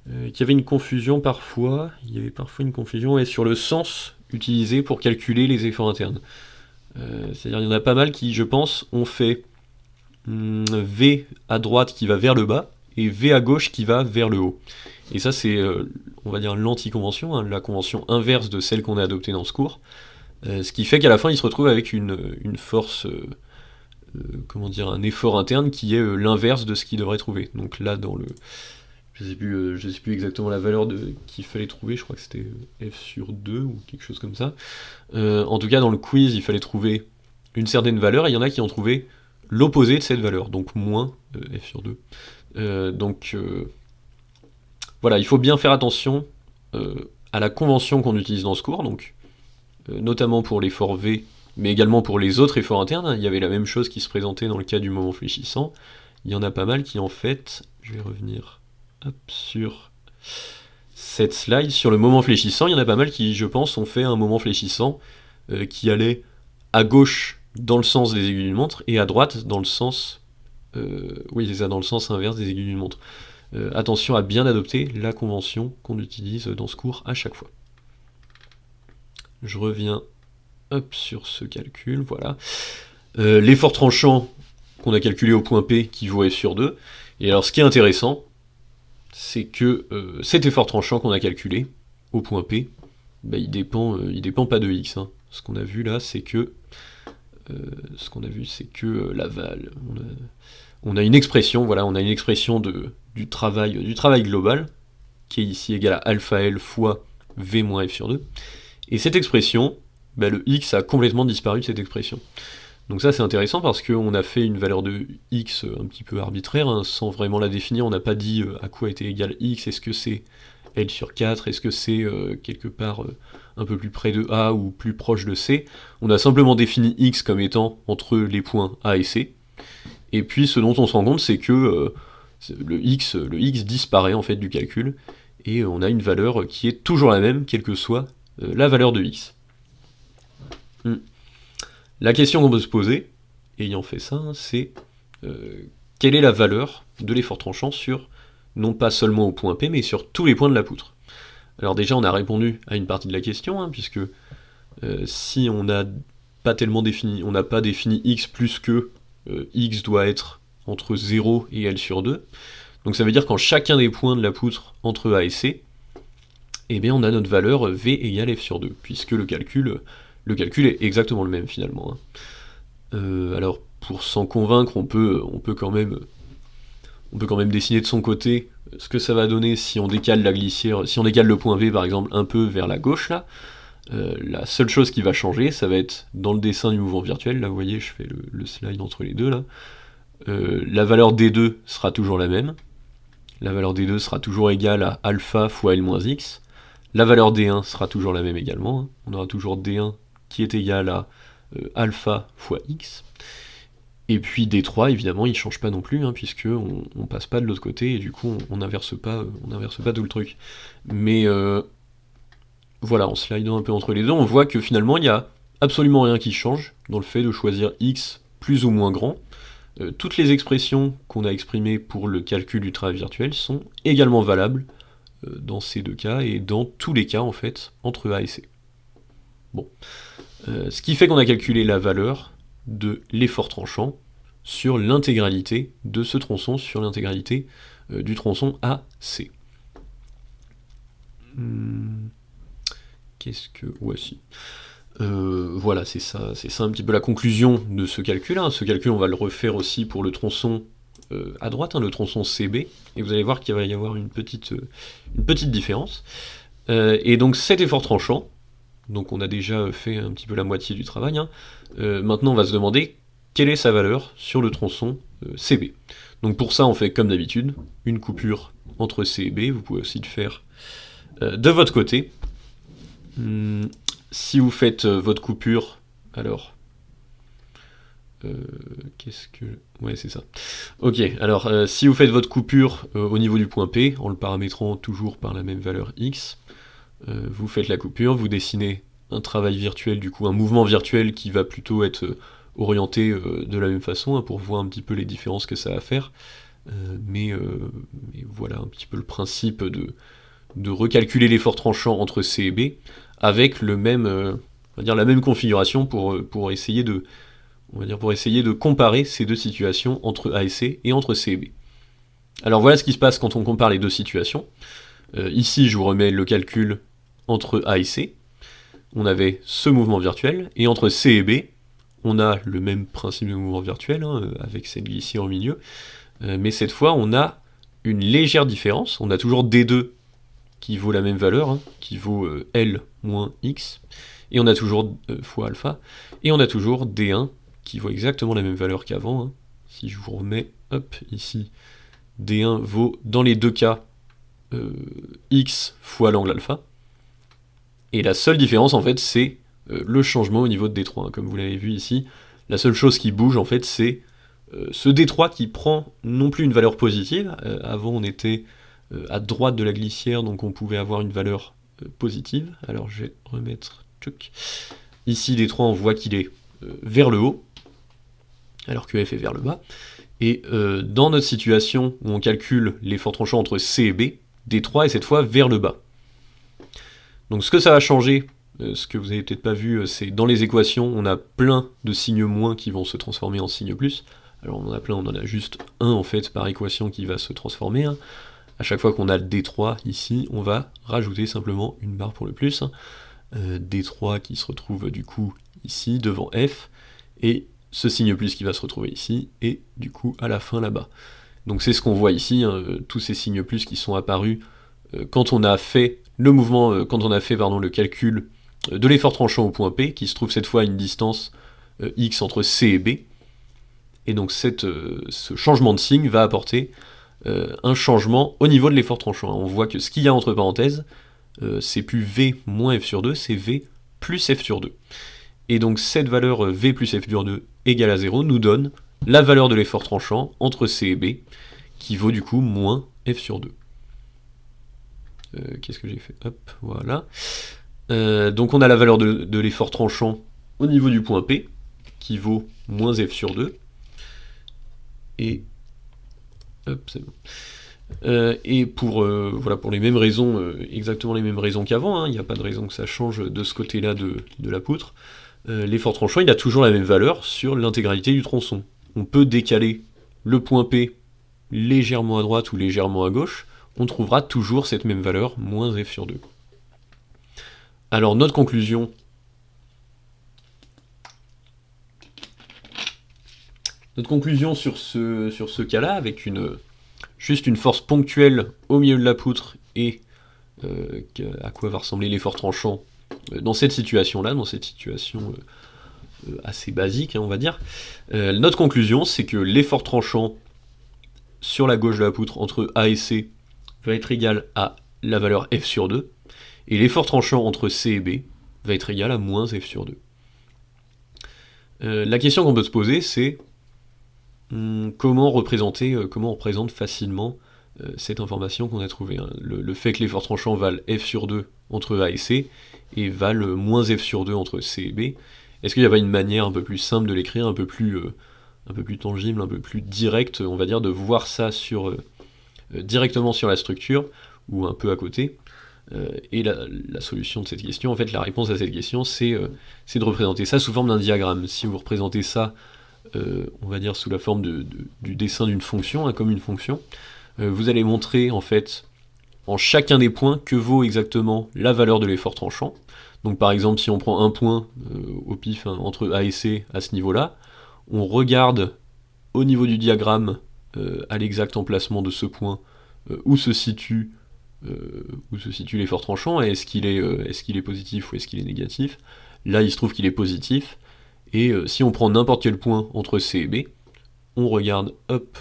qu'il y avait une confusion parfois. Il y avait parfois une confusion sur le sens utilisé pour calculer les efforts internes. C'est-à-dire il y en a pas mal qui, je pense, ont fait V à droite qui va vers le bas et V à gauche qui va vers le haut. Et ça c'est, on va dire, l'anti-convention, hein, la convention inverse de celle qu'on a adoptée dans ce cours. Ce qui fait qu'à la fin il se retrouve avec une force, comment dire, un effort interne qui est l'inverse de ce qu'il devrait trouver. Donc là dans le... Je sais plus exactement la valeur qu'il fallait trouver, je crois que c'était F sur 2 ou quelque chose comme ça. En tout cas dans le quiz il fallait trouver une certaine valeur, et il y en a qui ont trouvé l'opposé de cette valeur, donc moins F sur 2. Voilà, il faut bien faire attention à la convention qu'on utilise dans ce cours, donc notamment pour l'effort V, mais également pour les autres efforts internes. Il y avait la même chose qui se présentait dans le cas du moment fléchissant. Il y en a pas mal qui en fait, je vais revenir sur cette slide, sur le moment fléchissant, il y en a pas mal qui, je pense, ont fait un moment fléchissant qui allait à gauche dans le sens des aiguilles d'une montre, et à droite dans le sens... oui, c'est ça, dans le sens inverse des aiguilles d'une montre. Attention à bien adopter la convention qu'on utilise dans ce cours à chaque fois. Je reviens sur ce calcul, voilà. L'effort tranchant qu'on a calculé au point P qui vaut F sur 2. Et alors ce qui est intéressant, c'est que cet effort tranchant qu'on a calculé au point P, bah, il dépend pas de X. Hein. Ce qu'on a vu là, c'est que on a une expression, voilà, on a une expression du travail global, qui est ici égal à alpha L fois V moins F sur 2. Et cette expression, bah, le X a complètement disparu de cette expression. Donc ça c'est intéressant parce qu'on a fait une valeur de X un petit peu arbitraire, hein, sans vraiment la définir, on n'a pas dit à quoi était égal X, est-ce que c'est L sur 4, est-ce que c'est quelque part un peu plus près de A ou plus proche de C. On a simplement défini X comme étant entre les points A et C, et puis ce dont on se rend compte c'est que le X disparaît en fait du calcul, et on a une valeur qui est toujours la même, quelle que soit la valeur de X. La question qu'on peut se poser, ayant fait ça, c'est quelle est la valeur de l'effort tranchant sur, non pas seulement au point P, mais sur tous les points de la poutre. Alors déjà, on a répondu à une partie de la question, hein, puisque si on n'a pas défini x plus que x doit être entre 0 et L sur 2, donc ça veut dire qu'en chacun des points de la poutre entre A et C, eh bien on a notre valeur V égale F sur 2, puisque le calcul est exactement le même finalement. Hein. Alors pour s'en convaincre, on peut quand même dessiner de son côté ce que ça va donner si on décale la glissière, si on décale le point V par exemple un peu vers la gauche là. La seule chose qui va changer, ça va être dans le dessin du mouvement virtuel, là vous voyez je fais le slide entre les deux là, la valeur D2 sera toujours la même. La valeur D2 sera toujours égale à alpha fois L-x. La valeur D1 sera toujours la même également. Hein. On aura toujours D1 qui est égal à alpha fois x. Et puis D3, évidemment, il ne change pas non plus, hein, puisque on passe pas de l'autre côté, et du coup, on n'inverse pas tout le truc. Mais voilà, en slidant un peu entre les deux, on voit que finalement, il n'y a absolument rien qui change dans le fait de choisir x plus ou moins grand. Toutes les expressions qu'on a exprimées pour le calcul du travail virtuel sont également valables dans ces deux cas, et dans tous les cas, en fait, entre A et C. Bon. Ce qui fait qu'on a calculé la valeur de l'effort tranchant sur l'intégralité de ce tronçon, sur l'intégralité du tronçon AC. Qu'est-ce que... Ouais, si. Voilà, c'est ça un petit peu la conclusion de ce calcul. Hein. Ce calcul, on va le refaire aussi pour le tronçon à droite, hein, le tronçon CB, et vous allez voir qu'il va y avoir une petite différence. Et donc cet effort tranchant, donc on a déjà fait un petit peu la moitié du travail, hein. Maintenant on va se demander quelle est sa valeur sur le tronçon CB. Donc pour ça on fait comme d'habitude, une coupure entre C et B, vous pouvez aussi le faire de votre côté. Si vous faites votre coupure, alors... qu'est-ce que... Ouais, c'est ça. Ok, alors si vous faites votre coupure au niveau du point P, en le paramétrant toujours par la même valeur x, vous faites la coupure, vous dessinez un travail virtuel, du coup un mouvement virtuel qui va plutôt être orienté de la même façon, hein, pour voir un petit peu les différences que ça va faire. Mais voilà un petit peu le principe de recalculer l'effort tranchant entre C et B, avec le même, on va dire la même configuration pour essayer de comparer ces deux situations entre A et C et entre C et B. Alors voilà ce qui se passe quand on compare les deux situations. Ici je vous remets le calcul entre A et C. On avait ce mouvement virtuel, et entre C et B, on a le même principe de mouvement virtuel, hein, avec cette grille ici en milieu, mais cette fois on a une légère différence. On a toujours D2 qui vaut la même valeur, hein, qui vaut L moins X, et on a toujours fois alpha, et on a toujours D1 qui vaut exactement la même valeur qu'avant. Hein. Si je vous remets, hop, ici, D1 vaut dans les deux cas X fois l'angle alpha, et la seule différence en fait c'est le changement au niveau de D3, hein. Comme vous l'avez vu ici, la seule chose qui bouge en fait c'est ce D3 qui prend non plus une valeur positive. Avant on était à droite de la glissière, donc on pouvait avoir une valeur positive. Alors je vais remettre ici D3, on voit qu'il est vers le haut, alors que F est vers le bas. Et dans notre situation où on calcule l'effort tranchant entre C et B, D3 est cette fois vers le bas. Donc ce que ça va changer, ce que vous avez peut-être pas vu, c'est dans les équations, on a plein de signes moins qui vont se transformer en signes plus. Alors on en a plein, on en a juste un en fait par équation qui va se transformer. Hein. À chaque fois qu'on a le D3 ici, on va rajouter simplement une barre pour le plus. Hein. D3 qui se retrouve du coup ici devant F, et ce signe plus qui va se retrouver ici, et du coup à la fin là-bas. Donc c'est ce qu'on voit ici, hein, tous ces signes plus qui sont apparus quand on a fait le mouvement, quand on a fait le calcul de l'effort tranchant au point P, qui se trouve cette fois à une distance x entre C et B, et donc ce changement de signe va apporter un changement au niveau de l'effort tranchant. On voit que ce qu'il y a entre parenthèses, c'est plus V moins F sur 2, c'est V plus F sur 2. Et donc cette valeur V plus F sur 2 égale à 0 nous donne la valeur de l'effort tranchant entre C et B, qui vaut du coup moins F sur 2. Qu'est-ce que j'ai fait? Hop, voilà. Donc on a la valeur de l'effort tranchant au niveau du point P, qui vaut moins F sur 2. Et... hop, c'est bon. Et pour les mêmes raisons, exactement les mêmes raisons qu'avant, hein, il n'y a pas de raison que ça change de ce côté-là de la poutre, l'effort tranchant il a toujours la même valeur sur l'intégralité du tronçon. On peut décaler le point P légèrement à droite ou légèrement à gauche, on trouvera toujours cette même valeur, moins F sur 2. Alors notre conclusion, sur ce cas-là, avec juste une force ponctuelle au milieu de la poutre, et à quoi va ressembler l'effort tranchant dans cette situation-là, dans cette situation assez basique, hein, on va dire. Notre conclusion, c'est que l'effort tranchant sur la gauche de la poutre entre A et C va être égal à la valeur F sur 2, et l'effort tranchant entre C et B va être égal à moins F sur 2. La question qu'on peut se poser, c'est comment on représente facilement cette information qu'on a trouvée, hein. Le fait que l'effort tranchant valent F sur 2 entre A et C, et valent moins F sur 2 entre C et B. Est-ce qu'il n'y a pas une manière un peu plus simple de l'écrire, un peu plus tangible, un peu plus directe, on va dire, de voir ça directement sur la structure, ou un peu à côté? Et la solution de cette question, en fait, la réponse à cette question, c'est de représenter ça sous forme d'un diagramme. Si vous représentez ça, on va dire, sous la forme du dessin d'une fonction, hein, comme une fonction, vous allez montrer, en fait, en chacun des points, que vaut exactement la valeur de l'effort tranchant. Donc par exemple, si on prend un point au pif, hein, entre A et C à ce niveau-là, on regarde au niveau du diagramme, à l'exact emplacement de ce point, où se situe l'effort tranchant, et est-ce qu'il est positif ou est-ce qu'il est négatif. Là, il se trouve qu'il est positif, et si on prend n'importe quel point entre C et B, on regarde, hop,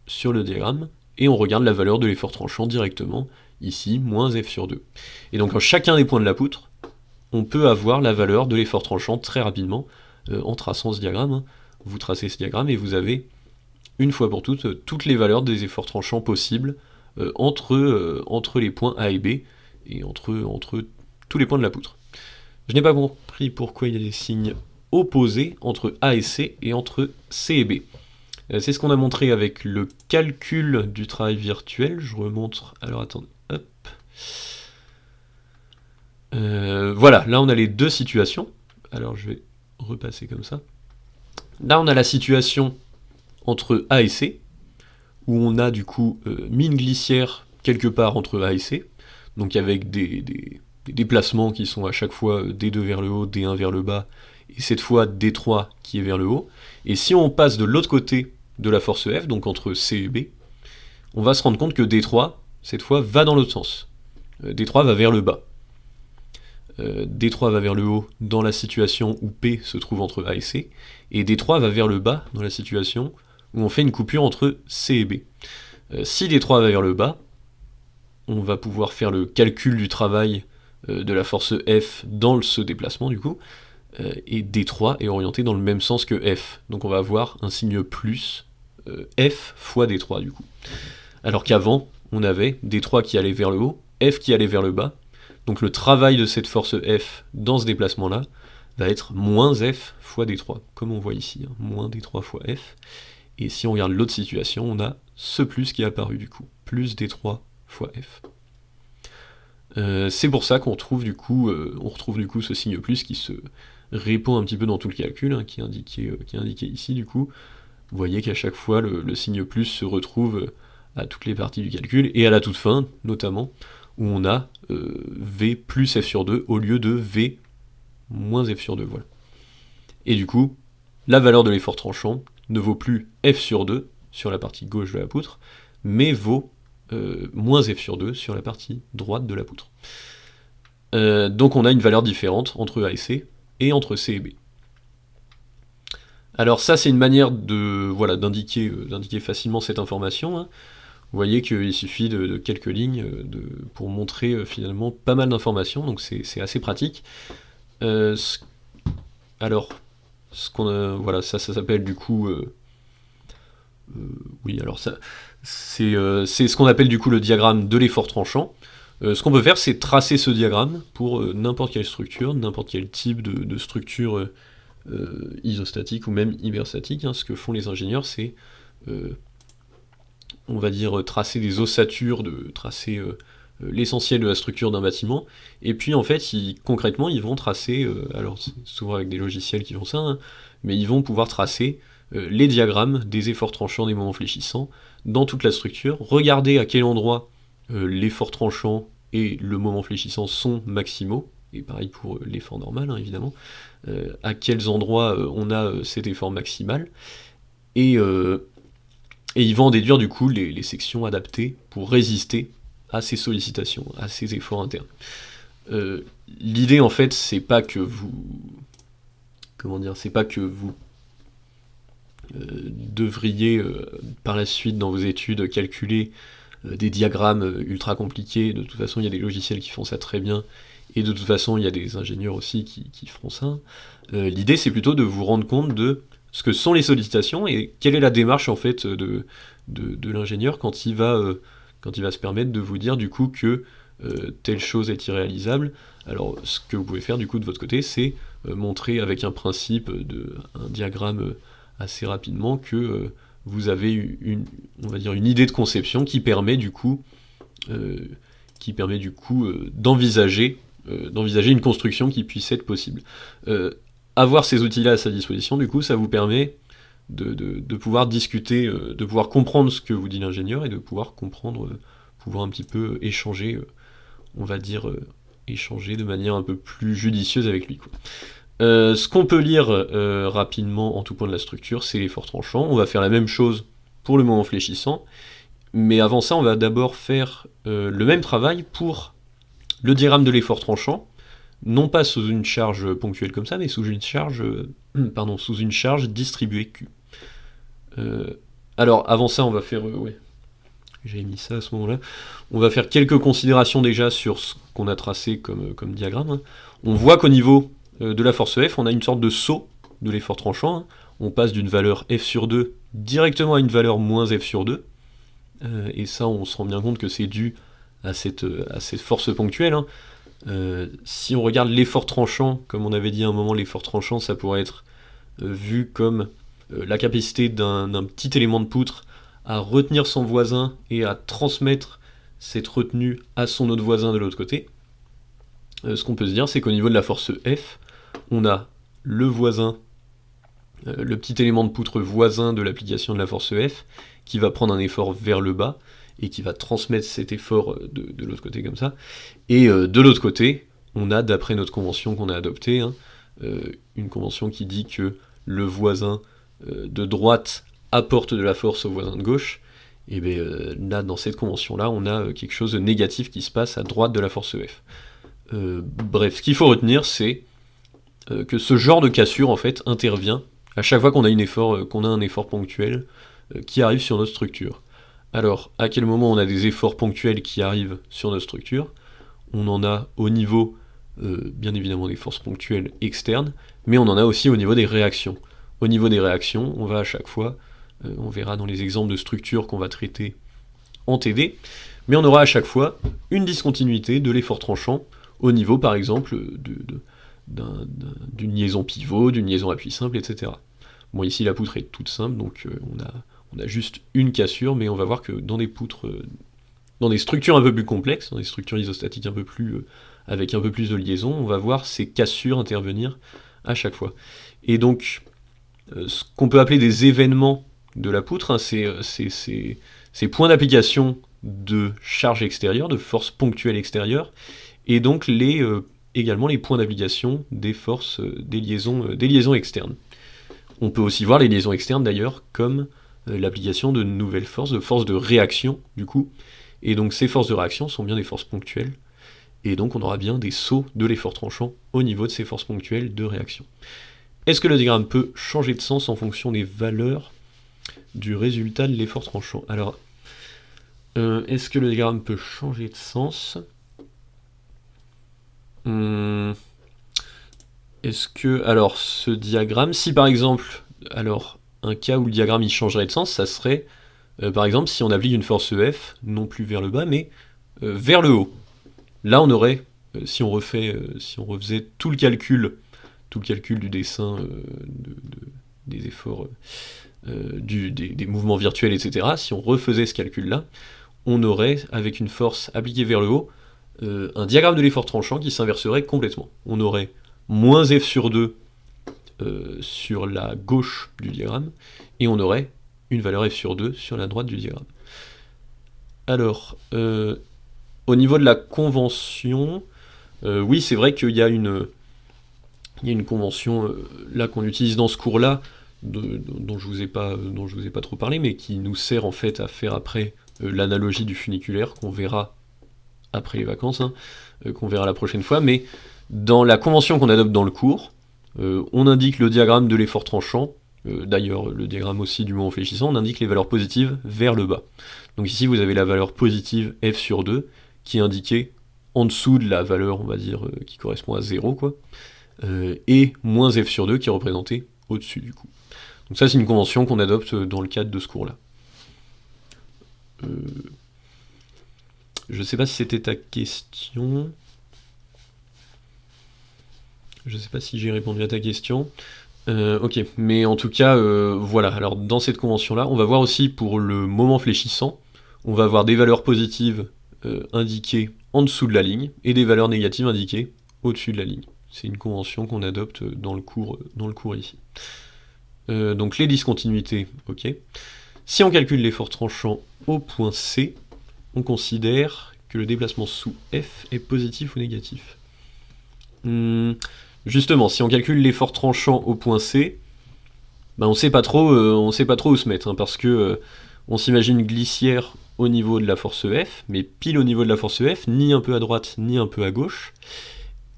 sur le diagramme, et on regarde la valeur de l'effort tranchant directement, ici, moins F sur 2. Et donc en chacun des points de la poutre, on peut avoir la valeur de l'effort tranchant très rapidement, en traçant ce diagramme, hein. Vous tracez ce diagramme et vous avez, une fois pour toutes les valeurs des efforts tranchants possibles entre les points A et B, et entre tous les points de la poutre. Je n'ai pas compris pourquoi il y a des signes opposés entre A et C, et entre C et B. C'est ce qu'on a montré avec le calcul du travail virtuel. Je remontre, alors attendez, hop. Voilà, là on a les deux situations. Alors je vais repasser comme ça. Là on a la situation entre A et C, où on a du coup mis une glissière quelque part entre A et C, donc avec des déplacements qui sont à chaque fois D2 vers le haut, D1 vers le bas, et cette fois D3 qui est vers le haut. Et si on passe de l'autre côté de la force F, donc entre C et B, on va se rendre compte que D3, cette fois, va dans l'autre sens. D3 va vers le bas. D3 va vers le haut dans la situation où P se trouve entre A et C, et D3 va vers le bas dans la situation où on fait une coupure entre C et B. Si D3 va vers le bas, on va pouvoir faire le calcul du travail de la force F dans ce déplacement du coup, et D3 est orienté dans le même sens que F, donc on va avoir un signe plus F fois D3 du coup. Alors qu'avant, on avait D3 qui allait vers le haut, F qui allait vers le bas, donc le travail de cette force F dans ce déplacement-là va être moins F fois D3, comme on voit ici, hein, moins D3 fois F. Et si on regarde l'autre situation, on a ce plus qui est apparu du coup, plus D3 fois F. C'est pour ça qu'on retrouve du coup ce signe plus qui se répand un petit peu dans tout le calcul, hein, qui est indiqué ici du coup. Vous voyez qu'à chaque fois le signe plus se retrouve à toutes les parties du calcul, et à la toute fin notamment, où on a V plus F sur 2 au lieu de V moins F sur 2, voilà. Et du coup, la valeur de l'effort tranchant ne vaut plus F sur 2 sur la partie gauche de la poutre, mais vaut moins F sur 2 sur la partie droite de la poutre. Donc on a une valeur différente entre A et C, et entre C et B. Alors ça, c'est une manière d'indiquer facilement cette information, hein. Vous voyez qu'il suffit de quelques lignes pour montrer finalement pas mal d'informations, donc c'est assez pratique. Alors, ça s'appelle du coup... oui, alors ça, c'est ce qu'on appelle du coup le diagramme de l'effort tranchant. Ce qu'on peut faire, c'est tracer ce diagramme pour n'importe quelle structure, n'importe quel type de structure isostatique ou même hyperstatique, hein. Ce que font les ingénieurs, c'est on va dire tracer des ossatures, tracer l'essentiel de la structure d'un bâtiment, et puis en fait, concrètement, ils vont tracer, alors c'est souvent avec des logiciels qui font ça, hein, mais ils vont pouvoir tracer les diagrammes des efforts tranchants des moments fléchissants dans toute la structure, regarder à quel endroit l'effort tranchant et le moment fléchissant sont maximaux, et pareil pour l'effort normal, hein, évidemment, à quels endroits on a cet effort maximal, et ils vont en déduire du coup les sections adaptées pour résister à ces sollicitations, à ces efforts internes. L'idée en fait, c'est pas que vous comment dire, c'est pas que vous devriez par la suite dans vos études calculer des diagrammes ultra compliqués. De toute façon, il y a des logiciels qui font ça très bien, et de toute façon, il y a des ingénieurs aussi qui feront ça. L'idée, c'est plutôt de vous rendre compte de ce que sont les sollicitations et quelle est la démarche en fait de l'ingénieur quand il va se permettre de vous dire du coup que telle chose est irréalisable. Alors, ce que vous pouvez faire du coup de votre côté, c'est montrer avec un principe un diagramme assez rapidement que vous avez on va dire une idée de conception qui permet du coup d'envisager une construction qui puisse être possible. Avoir ces outils-là à sa disposition, du coup, ça vous permet de pouvoir discuter, de pouvoir comprendre ce que vous dit l'ingénieur et de pouvoir pouvoir un petit peu échanger, on va dire, échanger de manière un peu plus judicieuse avec lui, quoi. Ce qu'on peut lire rapidement en tout point de la structure, c'est l'effort tranchant. On va faire la même chose pour le moment fléchissant, mais avant ça, on va d'abord faire le même travail pour le diagramme de l'effort tranchant, non pas sous une charge ponctuelle comme ça, mais sous une charge, sous une charge distribuée Q. Alors, avant ça, on va faire... j'avais mis ça à ce moment-là. On va faire quelques considérations déjà sur ce qu'on a tracé comme diagramme, hein. On voit qu'au niveau de la force F, on a une sorte de saut de l'effort tranchant, hein. On passe d'une valeur F sur 2 directement à une valeur moins F sur 2. Et ça, on se rend bien compte que c'est dû à cette force ponctuelle, hein. Si on regarde l'effort tranchant, comme on avait dit à un moment, l'effort tranchant, ça pourrait être vu comme la capacité d'un petit élément de poutre à retenir son voisin et à transmettre cette retenue à son autre voisin de l'autre côté. Ce qu'on peut se dire, c'est qu'au niveau de la force F, on a le voisin, le petit élément de poutre voisin de l'application de la force F, qui va prendre un effort vers le bas, et qui va transmettre cet effort de l'autre côté comme ça. Et de l'autre côté, on a, d'après notre convention qu'on a adoptée, hein, une convention qui dit que le voisin de droite apporte de la force au voisin de gauche. Et bien là, dans cette convention-là, on a quelque chose de négatif qui se passe à droite de la force F. Bref, ce qu'il faut retenir, c'est que ce genre de cassure, en fait, intervient à chaque fois qu'on a un effort ponctuel qui arrive sur notre structure. Alors, à quel moment on a des efforts ponctuels qui arrivent sur notre structure? On en a au niveau, bien évidemment, des forces ponctuelles externes, mais on en a aussi au niveau des réactions. Au niveau des réactions, on va à chaque fois, on verra dans les exemples de structures qu'on va traiter en TD, mais on aura à chaque fois une discontinuité de l'effort tranchant au niveau, par exemple, d'une liaison pivot, d'une liaison appui simple, etc. Bon, ici la poutre est toute simple, donc on a juste une cassure, mais on va voir que dans des poutres, dans des structures un peu plus complexes, dans des structures isostatiques un peu plus, avec un peu plus de liaison, on va voir ces cassures intervenir à chaque fois. Et donc, ce qu'on peut appeler des événements de la poutre, hein, ces points d'application de charge extérieure, de force ponctuelle extérieure, et donc également les points d'application des forces, des liaisons externes. On peut aussi voir les liaisons externes d'ailleurs comme l'application de nouvelles forces, de forces de réaction du coup, et donc ces forces de réaction sont bien des forces ponctuelles, et donc on aura bien des sauts de l'effort tranchant au niveau de ces forces ponctuelles de réaction. Est-ce que le diagramme peut changer de sens en fonction des valeurs du résultat de l'effort tranchant? Alors, est-ce que le diagramme peut changer de sens? Est-ce que, alors, ce diagramme, si par exemple, alors, un cas où le diagramme il changerait de sens, ça serait, par exemple, si on applique une force F, non plus vers le bas, mais vers le haut. Là, on aurait, si on refaisait tout le calcul du dessin, des efforts, des mouvements virtuels, etc., si on refaisait ce calcul-là, on aurait, avec une force appliquée vers le haut, un diagramme de l'effort tranchant qui s'inverserait complètement. On aurait moins F sur 2 sur la gauche du diagramme, et on aurait une valeur F sur 2 sur la droite du diagramme. Alors, au niveau de la convention, oui, c'est vrai qu'il y a une convention là qu'on utilise dans ce cours-là, dont je vous ai pas trop parlé, mais qui nous sert en fait à faire après l'analogie du funiculaire, qu'on verra après les vacances, hein, qu'on verra la prochaine fois, mais dans la convention qu'on adopte dans le cours, On indique le diagramme de l'effort tranchant, d'ailleurs le diagramme aussi du mouvement fléchissant, on indique les valeurs positives vers le bas. Donc ici vous avez la valeur positive f sur 2 qui est indiquée en dessous de la valeur, on va dire, qui correspond à 0, quoi, et moins f sur 2 qui est représenté au-dessus du coup. Donc ça c'est une convention qu'on adopte dans le cadre de ce cours-là. Je sais pas si c'était ta question. Je sais pas si j'ai répondu à ta question. Ok, mais en tout cas, voilà. Alors dans cette convention-là, on va voir aussi pour le moment fléchissant, on va avoir des valeurs positives indiquées en dessous de la ligne et des valeurs négatives indiquées au-dessus de la ligne. C'est une convention qu'on adopte dans le cours ici. Donc les discontinuités, ok. Si on calcule l'effort tranchant au point C, on considère que le déplacement sous F est positif ou négatif. Justement, si on calcule l'effort tranchant au point C, ben on sait pas trop où se mettre, hein, parce que on s'imagine glissière au niveau de la force F, mais pile au niveau de la force F, ni un peu à droite, ni un peu à gauche.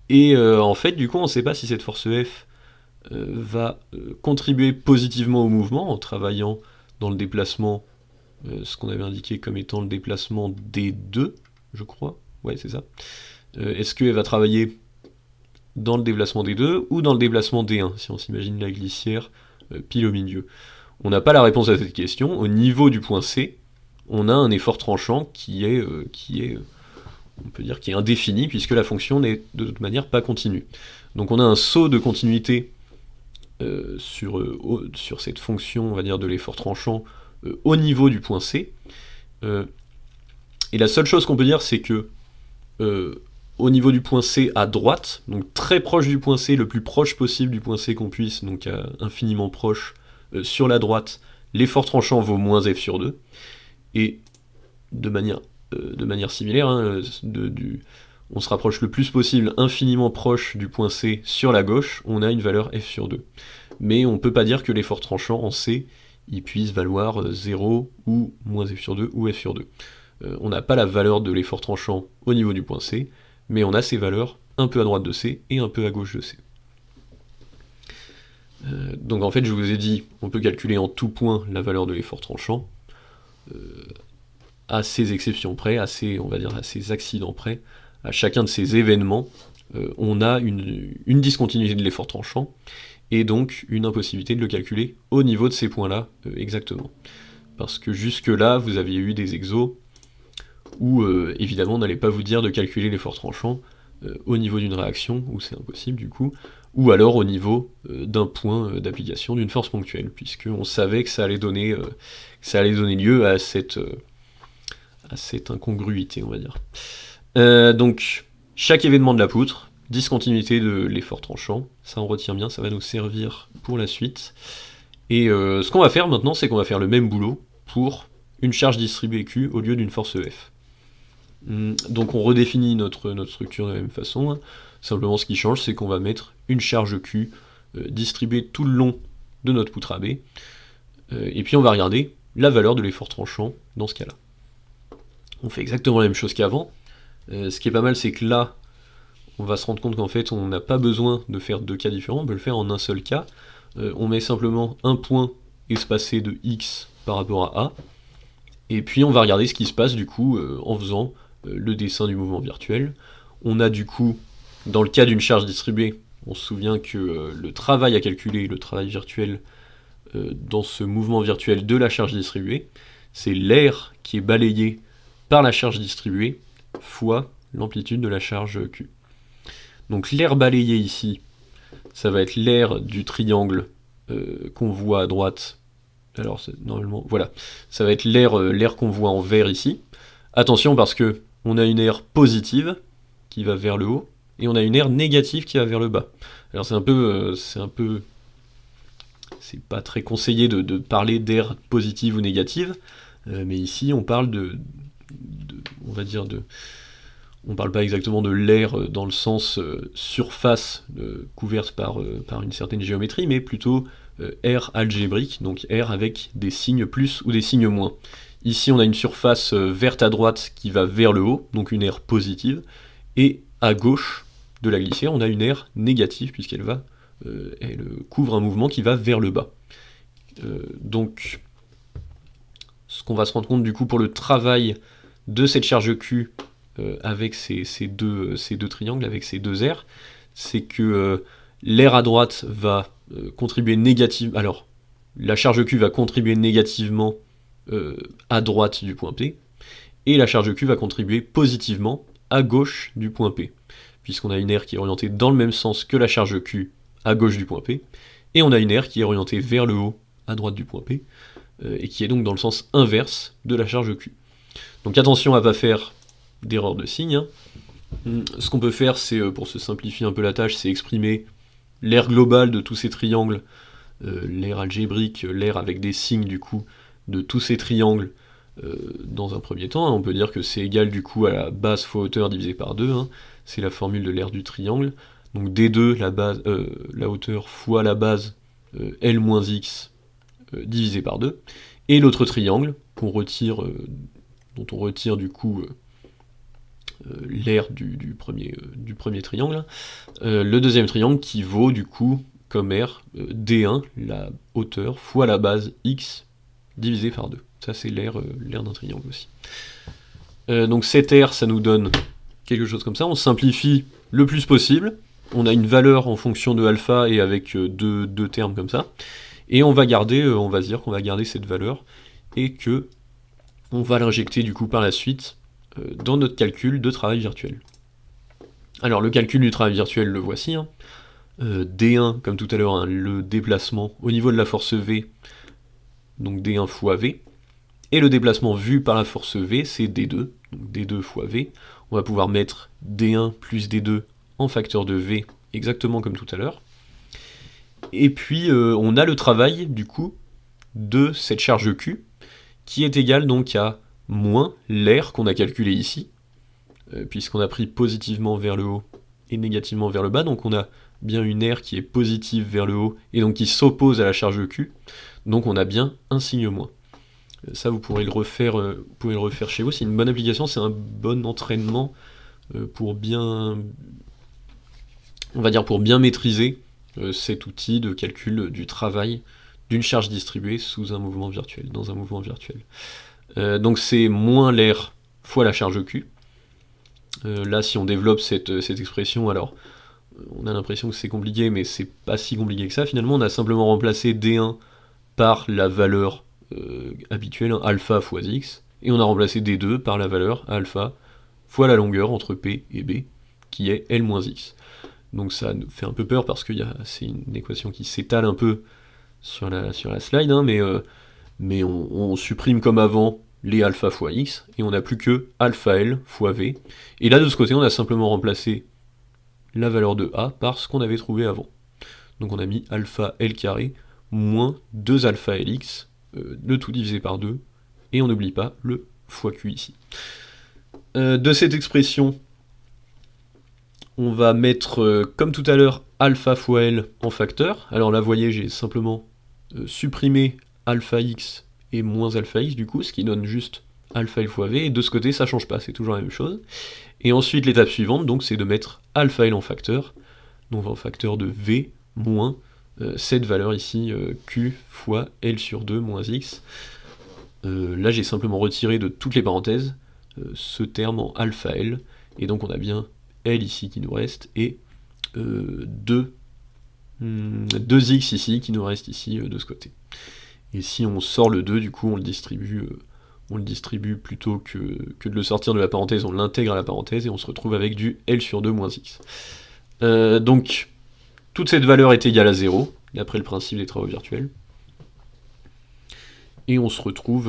Et en fait, du coup, on ne sait pas si cette force F va contribuer positivement au mouvement en travaillant dans le déplacement, ce qu'on avait indiqué comme étant le déplacement D2, je crois. Ouais, c'est ça. Est-ce qu'elle va travailler dans le déplacement D2 ou dans le déplacement D1, si on s'imagine la glissière pile au milieu? On n'a pas la réponse à cette question. Au niveau du point C, on a un effort tranchant qui est on peut dire qui est indéfini, puisque la fonction n'est de toute manière pas continue. Donc on a un saut de continuité sur cette fonction, on va dire, de l'effort tranchant au niveau du point C. Et la seule chose qu'on peut dire, c'est que au niveau du point C à droite, donc très proche du point C, le plus proche possible du point C qu'on puisse, donc infiniment proche, sur la droite, l'effort tranchant vaut moins f sur 2, et de manière similaire, hein, on se rapproche le plus possible infiniment proche du point C sur la gauche, on a une valeur f sur 2. Mais on ne peut pas dire que l'effort tranchant en C, il puisse valoir 0 ou moins f sur 2 ou f sur 2. On n'a pas la valeur de l'effort tranchant au niveau du point C, mais on a ces valeurs un peu à droite de C et un peu à gauche de C. Donc en fait, je vous ai dit, on peut calculer en tout point la valeur de l'effort tranchant, à ces exceptions près, on va dire à ces accidents près, à chacun de ces événements, on a une discontinuité de l'effort tranchant, et donc une impossibilité de le calculer au niveau de ces points-là exactement. Parce que jusque-là, vous aviez eu des exos où, évidemment, on n'allait pas vous dire de calculer l'effort tranchant au niveau d'une réaction, où c'est impossible du coup, ou alors au niveau d'un point d'application d'une force ponctuelle, puisqu'on savait que ça allait donner lieu à cette incongruité, on va dire. Donc, chaque événement de la poutre, discontinuité de l'effort tranchant, ça on retient bien, ça va nous servir pour la suite. Et ce qu'on va faire maintenant, c'est qu'on va faire le même boulot pour une charge distribuée Q au lieu d'une force F. Donc on redéfinit notre structure de la même façon, hein. Simplement ce qui change, c'est qu'on va mettre une charge Q distribuée tout le long de notre poutre AB, et puis on va regarder la valeur de l'effort tranchant dans ce cas-là. On fait exactement la même chose qu'avant. Ce qui est pas mal, c'est que là, on va se rendre compte qu'en fait, on n'a pas besoin de faire deux cas différents, on peut le faire en un seul cas. On met simplement un point espacé de x par rapport à A, et puis on va regarder ce qui se passe du coup en faisant le dessin du mouvement virtuel. On a du coup, dans le cas d'une charge distribuée, on se souvient que le travail à calculer, le travail virtuel dans ce mouvement virtuel de la charge distribuée, c'est l'air qui est balayé par la charge distribuée fois l'amplitude de la charge Q. Donc l'air balayé ici, ça va être l'air du triangle qu'on voit à droite. Alors normalement, voilà, ça va être l'air qu'on voit en vert ici. Attention parce que on a une aire positive qui va vers le haut et on a une aire négative qui va vers le bas. Alors c'est pas très conseillé de parler d'air positive ou négative, mais ici on parle on parle pas exactement de l'air dans le sens surface couverte par une certaine géométrie, mais plutôt air algébrique, donc air avec des signes plus ou des signes moins. Ici on a une surface verte à droite qui va vers le haut, donc une aire positive, et à gauche de la glissière on a une aire négative puisqu'elle va elle couvre un mouvement qui va vers le bas. Donc, ce qu'on va se rendre compte du coup pour le travail de cette charge Q avec ces deux triangles, avec ces deux aires, c'est que l'aire à droite va contribuer négativement. Alors, la charge Q va contribuer négativement à droite du point P, et la charge Q va contribuer positivement à gauche du point P, puisqu'on a une aire qui est orientée dans le même sens que la charge Q à gauche du point P, et on a une aire qui est orientée vers le haut à droite du point P, et qui est donc dans le sens inverse de la charge Q. Donc attention à ne pas faire d'erreur de signe. Hein. Ce qu'on peut faire, c'est, pour se simplifier un peu la tâche, c'est exprimer l'aire globale de tous ces triangles, l'aire algébrique, l'aire avec des signes du coup de tous ces triangles dans un premier temps. Hein. On peut dire que c'est égal du coup à la base fois hauteur divisé par 2, hein. C'est la formule de l'aire du triangle. Donc D2, la hauteur fois la base L moins X divisé par 2. Et l'autre triangle, qu'on retire, dont on retire du coup l'aire du premier triangle, le deuxième triangle qui vaut du coup comme aire D1, la hauteur, fois la base X divisé par 2. Ça c'est l'aire d'un triangle aussi. Donc cette aire, ça nous donne quelque chose comme ça. On simplifie le plus possible. On a une valeur en fonction de alpha et avec deux termes comme ça. Et on va garder, on va se dire qu'on va garder cette valeur et que on va l'injecter du coup par la suite dans notre calcul de travail virtuel. Alors le calcul du travail virtuel, le voici. Hein. D1, comme tout à l'heure, hein, le déplacement au niveau de la force V, donc D1 fois V. Et le déplacement vu par la force V, c'est D2, donc D2 fois V. On va pouvoir mettre D1 plus D2 en facteur de V, exactement comme tout à l'heure. Et puis on a le travail, du coup, de cette charge Q, qui est égal donc à moins l'aire qu'on a calculé ici, puisqu'on a pris positivement vers le haut et négativement vers le bas, donc on a bien une aire qui est positive vers le haut, et donc qui s'oppose à la charge Q, donc on a bien un signe moins. Ça, vous pourrez le refaire chez vous, c'est une bonne application, c'est un bon entraînement pour bien, on va dire pour bien maîtriser cet outil de calcul du travail d'une charge distribuée sous un mouvement virtuel, dans un mouvement virtuel. Donc c'est moins l'aire fois la charge Q. Là, si on développe cette expression, alors on a l'impression que c'est compliqué, mais c'est pas si compliqué que ça. Finalement, on a simplement remplacé D1 par la valeur habituelle, hein, alpha fois x, et on a remplacé D2 par la valeur alpha fois la longueur entre P et B, qui est L moins x. Donc ça nous fait un peu peur parce que c'est une équation qui s'étale un peu sur la slide, hein, mais on supprime comme avant les alpha fois x, et on n'a plus que alpha L fois V. Et là, de ce côté, on a simplement remplacé la valeur de A par ce qu'on avait trouvé avant. Donc on a mis alpha L carré moins 2 alpha Lx, le tout divisé par 2, et on n'oublie pas le fois Q ici. De cette expression, on va mettre, comme tout à l'heure, alpha fois L en facteur. Alors là, vous voyez, j'ai simplement supprimé alpha x et moins alpha x, du coup, ce qui donne juste alpha L fois V, et de ce côté, ça change pas, c'est toujours la même chose. Et ensuite, l'étape suivante, donc, c'est de mettre alpha L en facteur, donc en facteur de V moins cette valeur ici, Q fois L sur 2 moins X. Là, j'ai simplement retiré de toutes les parenthèses ce terme en alpha L, et donc on a bien L ici qui nous reste, et 2x ici qui nous reste ici de ce côté. Et si on sort le 2, du coup, on le distribue plutôt que de le sortir de la parenthèse, on l'intègre à la parenthèse, et on se retrouve avec du L sur 2 moins X. Donc, toute cette valeur est égale à 0, d'après le principe des travaux virtuels. Et on se retrouve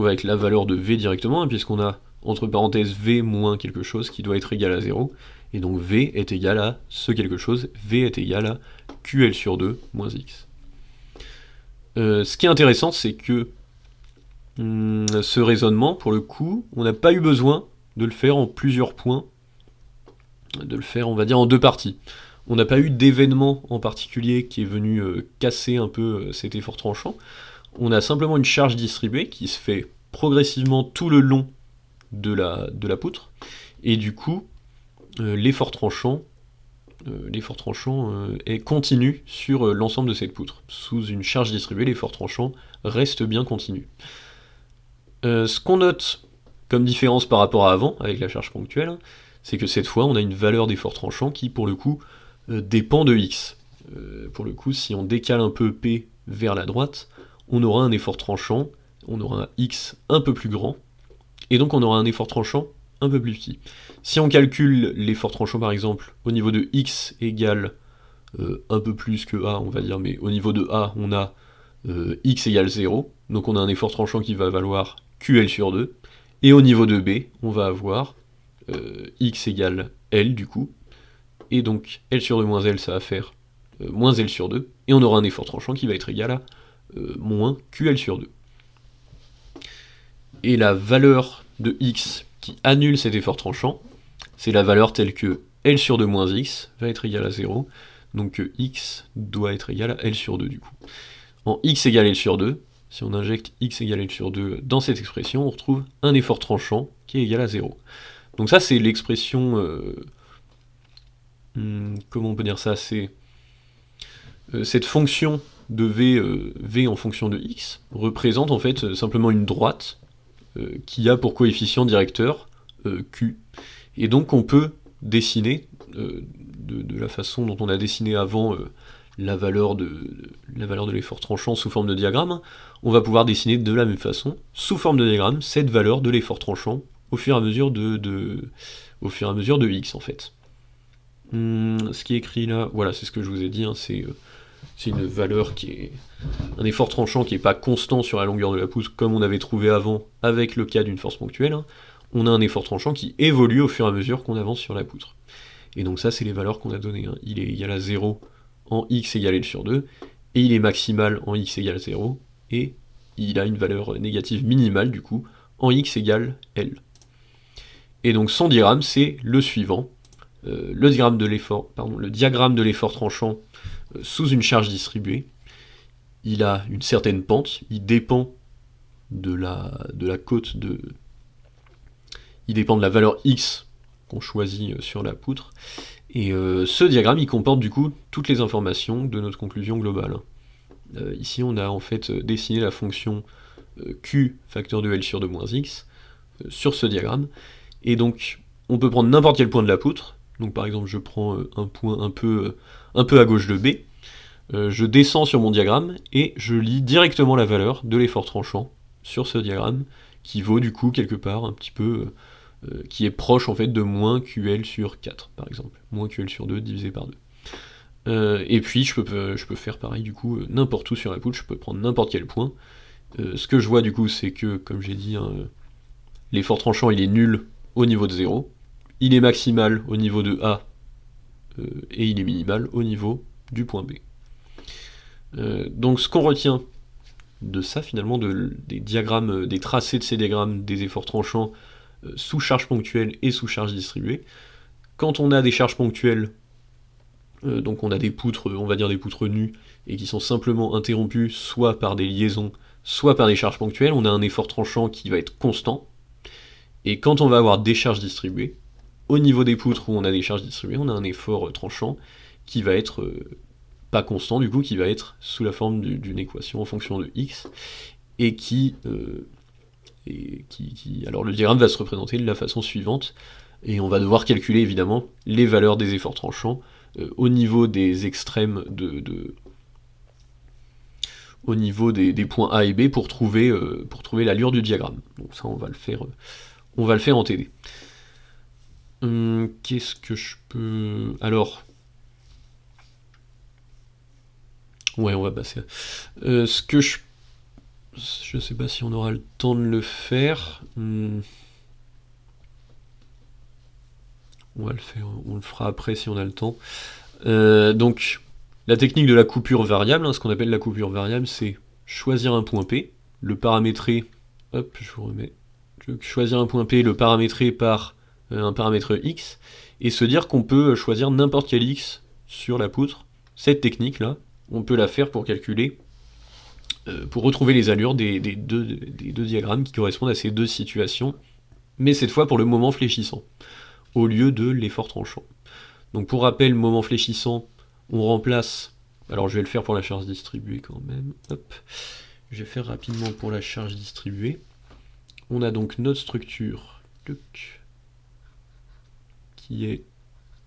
avec la valeur de V directement, hein, puisqu'on a entre parenthèses V moins quelque chose qui doit être égal à 0, et donc V est égal à ce quelque chose, V est égal à QL sur 2 moins X. Ce qui est intéressant, c'est que ce raisonnement, pour le coup, on n'a pas eu besoin de le faire en plusieurs points, de le faire, on va dire, en deux parties. On n'a pas eu d'événement en particulier qui est venu casser un peu cet effort tranchant. On a simplement une charge distribuée qui se fait progressivement tout le long de la poutre, et du coup, l'effort tranchant l'effort tranchant est continu sur l'ensemble de cette poutre. Sous une charge distribuée, l'effort tranchant reste bien continu. Ce qu'on note comme différence par rapport à avant, avec la charge ponctuelle, c'est que cette fois, on a une valeur d'effort tranchant qui, pour le coup, dépend de x. Pour le coup, si on décale un peu P vers la droite, on aura un effort tranchant, on aura un x un peu plus grand, et donc on aura un effort tranchant un peu plus petit. Si on calcule l'effort tranchant par exemple au niveau de x égale un peu plus que a, on va dire, mais au niveau de a, on a x égale 0, donc on a un effort tranchant qui va valoir QL sur 2, et au niveau de b, on va avoir x égale L du coup, et donc L sur 2 moins L, ça va faire moins L sur 2, et on aura un effort tranchant qui va être égal à moins QL sur 2. Et la valeur de x qui annule cet effort tranchant, c'est la valeur telle que L sur 2 moins x va être égal à 0, donc x doit être égal à L sur 2 du coup. En x égale L sur 2, si on injecte x égale L sur 2 dans cette expression, on retrouve un effort tranchant qui est égal à 0. Donc ça c'est l'expression... comment on peut dire ça? C'est cette fonction de v en fonction de x représente en fait simplement une droite qui a pour coefficient directeur q. Et donc on peut dessiner, de la façon dont on a dessiné avant la valeur de l'effort tranchant sous forme de diagramme, on va pouvoir dessiner de la même façon, sous forme de diagramme, cette valeur de l'effort tranchant au fur et à mesure de x en fait. Ce qui est écrit là, voilà, c'est ce que je vous ai dit, hein, c'est une valeur qui est un effort tranchant qui n'est pas constant sur la longueur de la poutre comme on avait trouvé avant avec le cas d'une force ponctuelle. Hein. On a un effort tranchant qui évolue au fur et à mesure qu'on avance sur la poutre. Et donc ça, c'est les valeurs qu'on a données. Hein. Il est égal à 0 en x égale L sur 2, et il est maximal en x égale 0, et il a une valeur négative minimale, du coup, en x égale L. Et donc son diagramme, c'est le suivant. Le diagramme de l'effort tranchant sous une charge distribuée. Il a une certaine pente, il dépend de la cote de... Il dépend de la valeur x qu'on choisit sur la poutre. Et ce diagramme, il comporte du coup toutes les informations de notre conclusion globale. Ici, on a en fait dessiné la fonction q facteur de L sur 2 moins x sur ce diagramme. Et donc, on peut prendre n'importe quel point de la poutre. Donc par exemple, je prends un point un peu à gauche de B. Je descends sur mon diagramme et je lis directement la valeur de l'effort tranchant sur ce diagramme, qui vaut du coup quelque part un petit peu... qui est proche en fait de moins QL sur 4 par exemple, moins QL sur 2 divisé par 2. Et puis je peux faire pareil du coup n'importe où sur la poutre, je peux prendre n'importe quel point. Ce que je vois du coup c'est que, comme j'ai dit, hein, l'effort tranchant il est nul au niveau de 0, il est maximal au niveau de A, et il est minimal au niveau du point B. Donc ce qu'on retient de ça finalement, des diagrammes, des tracés de ces diagrammes des efforts tranchants sous charge ponctuelle et sous charge distribuée, quand on a des charges ponctuelles, donc on a des poutres, on va dire des poutres nues, et qui sont simplement interrompues soit par des liaisons, soit par des charges ponctuelles, on a un effort tranchant qui va être constant, et quand on va avoir des charges distribuées, au niveau des poutres où on a des charges distribuées, on a un effort tranchant qui va être pas constant du coup, qui va être sous la forme d'une équation en fonction de x, et alors le diagramme va se représenter de la façon suivante, et on va devoir calculer évidemment les valeurs des efforts tranchants au niveau des extrêmes au niveau des points A et B pour trouver l'allure du diagramme. Donc ça on va le faire en TD. Qu'est-ce que je peux... Alors... Ouais, on va passer. Ce que je sais pas si on aura le temps de le faire. On va le faire, on le fera après si on a le temps. Donc, la technique de la coupure variable, hein, ce qu'on appelle la coupure variable, c'est choisir un point P, le paramétrer... Hop, je vous remets. Choisir un point P, le paramétrer par un paramètre x, et se dire qu'on peut choisir n'importe quel x sur la poutre. Cette technique-là, on peut la faire pour calculer, pour retrouver les allures des deux diagrammes qui correspondent à ces deux situations, mais cette fois pour le moment fléchissant, au lieu de l'effort tranchant. Donc pour rappel, moment fléchissant, on remplace, alors je vais le faire pour la charge distribuée quand même, hop, je vais faire rapidement pour la charge distribuée. On a donc notre structure qui est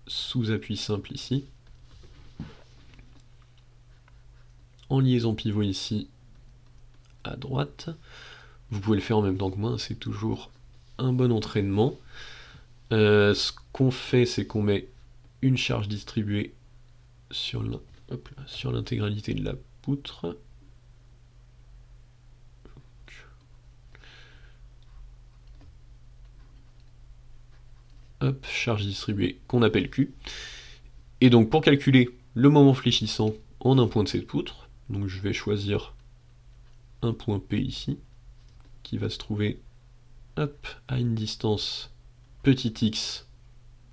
sous appui simple ici, en liaison pivot ici à droite. Vous pouvez le faire en même temps que moi, c'est toujours un bon entraînement. Ce qu'on fait, c'est qu'on met une charge distribuée sur l'intégralité de la poutre. Hop, charge distribuée qu'on appelle Q. Et donc pour calculer le moment fléchissant en un point de cette poutre, donc je vais choisir un point P ici, qui va se trouver hop, à une distance petit x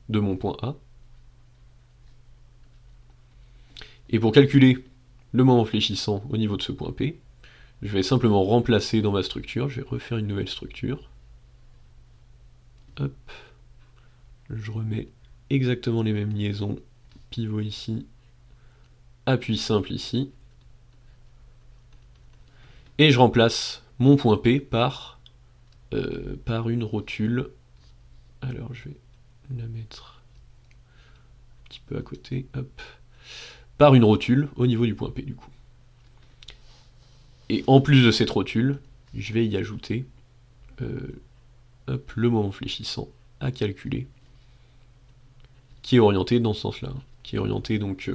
de mon point A. Et pour calculer le moment fléchissant au niveau de ce point P, je vais simplement remplacer dans ma structure, je vais refaire une nouvelle structure. Hop, je remets exactement les mêmes liaisons, pivot ici, appui simple ici, et je remplace mon point P par une rotule. Alors je vais la mettre un petit peu à côté, hop, par une rotule au niveau du point P du coup. Et en plus de cette rotule, je vais y ajouter hop, le moment fléchissant à calculer, qui est orienté dans ce sens-là, qui est orienté donc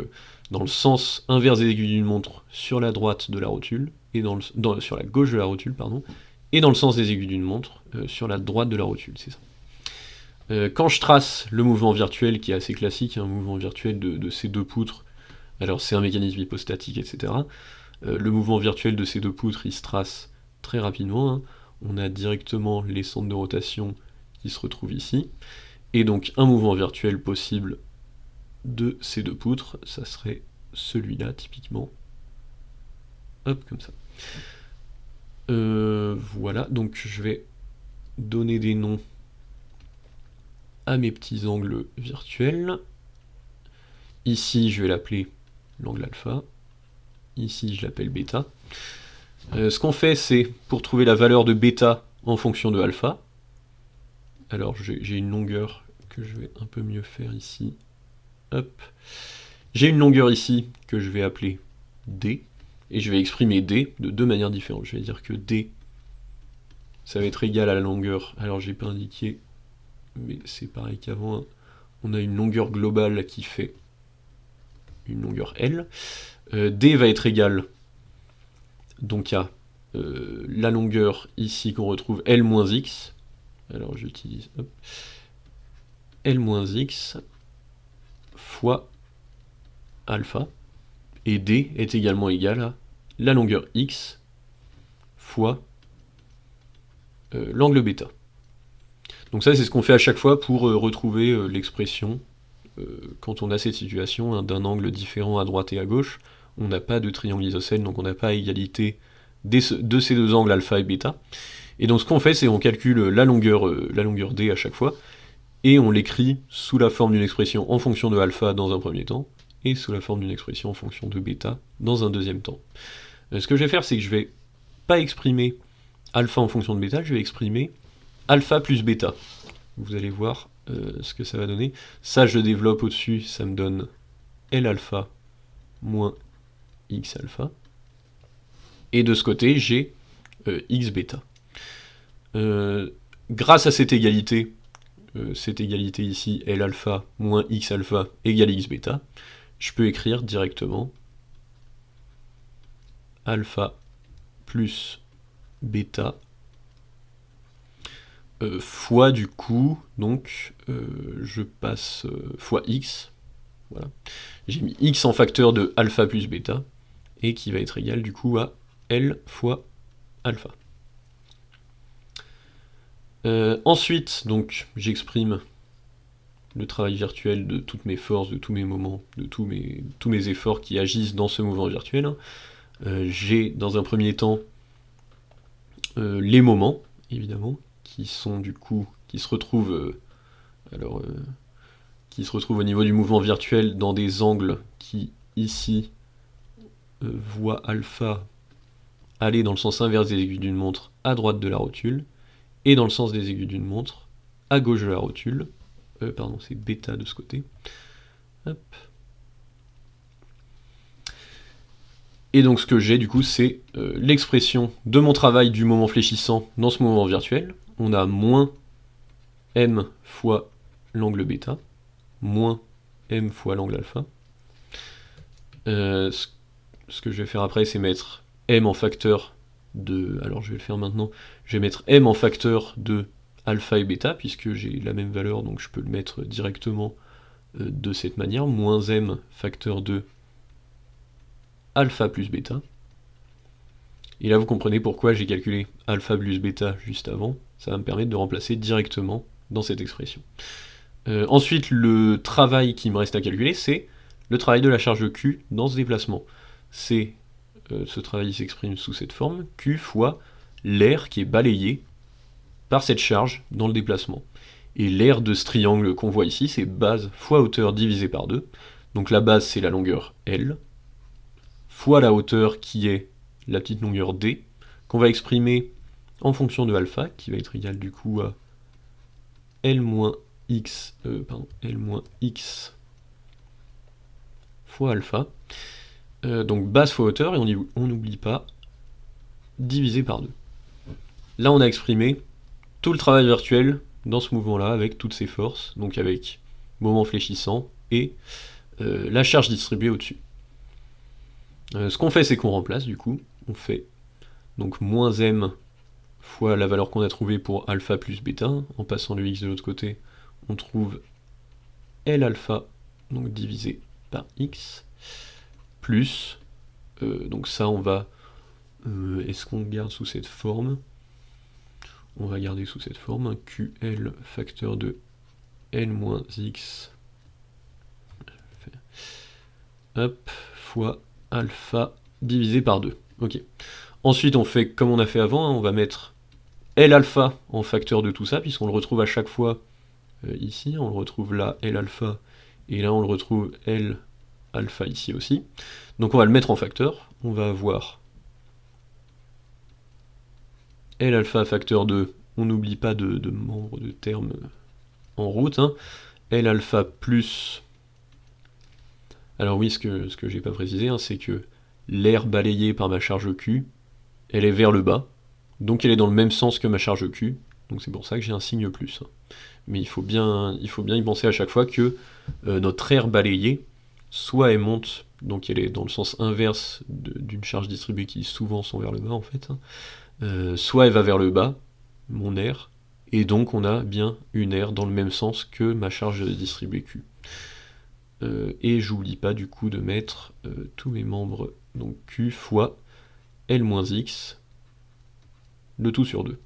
dans le sens inverse des aiguilles d'une montre sur la droite de la rotule, et sur la gauche de la rotule, pardon, et dans le sens des aiguilles d'une montre sur la droite de la rotule, c'est ça. Quand je trace le mouvement virtuel, qui est assez classique, un mouvement virtuel de ces deux poutres, alors c'est un mécanisme hypostatique, etc. Le mouvement virtuel de ces deux poutres, il se trace très rapidement, hein. On a directement les centres de rotation qui se retrouvent ici, et donc un mouvement virtuel possible de ces deux poutres, ça serait celui-là typiquement. Hop, comme ça. Voilà, donc je vais donner des noms à mes petits angles virtuels. Ici, je vais l'appeler l'angle alpha. Ici, je l'appelle bêta. Ce qu'on fait, c'est, pour trouver la valeur de bêta en fonction de alpha, alors j'ai une longueur que je vais un peu mieux faire ici. Hop. J'ai une longueur ici que je vais appeler D, et je vais exprimer D de deux manières différentes. Je vais dire que D, ça va être égal à la longueur, alors j'ai pas indiqué, mais c'est pareil qu'avant, hein. On a une longueur globale qui fait une longueur L. D va être égal donc à la longueur ici qu'on retrouve L moins X. Alors j'utilise L moins X fois alpha, et D est également égal à la longueur X fois l'angle bêta. Donc ça, c'est ce qu'on fait à chaque fois pour retrouver l'expression quand on a cette situation, hein, d'un angle différent à droite et à gauche. On n'a pas de triangle isocèle, donc on n'a pas égalité de ces deux angles alpha et bêta. Et donc ce qu'on fait, c'est on calcule la longueur D à chaque fois, et on l'écrit sous la forme d'une expression en fonction de alpha dans un premier temps, et sous la forme d'une expression en fonction de bêta dans un deuxième temps. Ce que je vais faire, c'est que je vais pas exprimer alpha en fonction de bêta, je vais exprimer alpha plus bêta. Vous allez voir ce que ça va donner. Ça, je développe au-dessus, ça me donne L alpha moins X alpha. Et de ce côté, j'ai X bêta. Grâce à cette égalité ici, L alpha moins X alpha égale X bêta, je peux écrire directement alpha plus bêta fois du coup, donc je passe fois x, voilà. J'ai mis x en facteur de alpha plus bêta, et qui va être égal du coup à L fois alpha. Ensuite, donc, j'exprime le travail virtuel de toutes mes forces, de tous mes moments, de tous mes efforts qui agissent dans ce mouvement virtuel. J'ai dans un premier temps les moments, évidemment, qui sont du coup, qui se retrouvent qui se retrouve au niveau du mouvement virtuel dans des angles qui, ici, voient alpha aller dans le sens inverse des aiguilles d'une montre à droite de la rotule, et dans le sens des aiguilles d'une montre à gauche de la rotule. Pardon, c'est bêta de ce côté. Hop. Et donc ce que j'ai du coup, c'est l'expression de mon travail du moment fléchissant dans ce mouvement virtuel. On a moins m fois l'angle bêta, moins m fois l'angle alpha. Ce que je vais faire après, c'est mettre m en facteur de... Alors je vais le faire maintenant. Je vais mettre m en facteur de alpha et bêta, puisque j'ai la même valeur, donc je peux le mettre directement de cette manière. Moins m facteur de alpha plus bêta. Et là vous comprenez pourquoi j'ai calculé alpha plus bêta juste avant. Ça va me permettre de remplacer directement dans cette expression. Ensuite, le travail qui me reste à calculer, c'est le travail de la charge Q dans ce déplacement. Ce travail s'exprime sous cette forme, Q fois l'air qui est balayé par cette charge dans le déplacement. Et l'air de ce triangle qu'on voit ici, c'est base fois hauteur divisé par 2. Donc la base, c'est la longueur L, fois la hauteur qui est la petite longueur D, qu'on va exprimer en fonction de alpha, qui va être égal du coup à L moins x fois alpha. Donc base fois hauteur, et on n'oublie pas, divisé par 2. Là on a exprimé tout le travail virtuel dans ce mouvement-là, avec toutes ses forces, donc avec moment fléchissant et la charge distribuée au-dessus. Ce qu'on fait, c'est qu'on remplace, du coup, on fait donc moins m fois la valeur qu'on a trouvée pour alpha plus bêta, en passant le x de l'autre côté, on trouve L alpha, donc divisé par x, plus, donc ça on va, est-ce qu'on garde sous cette forme? On va garder sous cette forme un QL facteur de L moins x, hop, fois alpha divisé par 2. Ok. Ensuite on fait comme on a fait avant, hein, on va mettre L alpha en facteur de tout ça, puisqu'on le retrouve à chaque fois ici, on le retrouve là, L alpha, et là on le retrouve L alpha ici aussi. Donc on va le mettre en facteur, on va avoir L alpha facteur 2, on n'oublie pas de membres de termes en route, hein. L alpha plus... Alors oui, ce que j'ai pas précisé, hein, c'est que l'air balayé par ma charge Q, elle est vers le bas, donc elle est dans le même sens que ma charge Q, donc c'est pour ça que j'ai un signe plus. Hein. Mais il faut bien y penser à chaque fois que notre air balayé, soit elle monte, donc elle est dans le sens inverse d'une charge distribuée qui souvent sont vers le bas en fait, hein, soit elle va vers le bas, mon air, et donc on a bien une air dans le même sens que ma charge distribuée Q. Et j'oublie pas du coup de mettre tous mes membres, donc Q fois L moins X, le tout sur 2.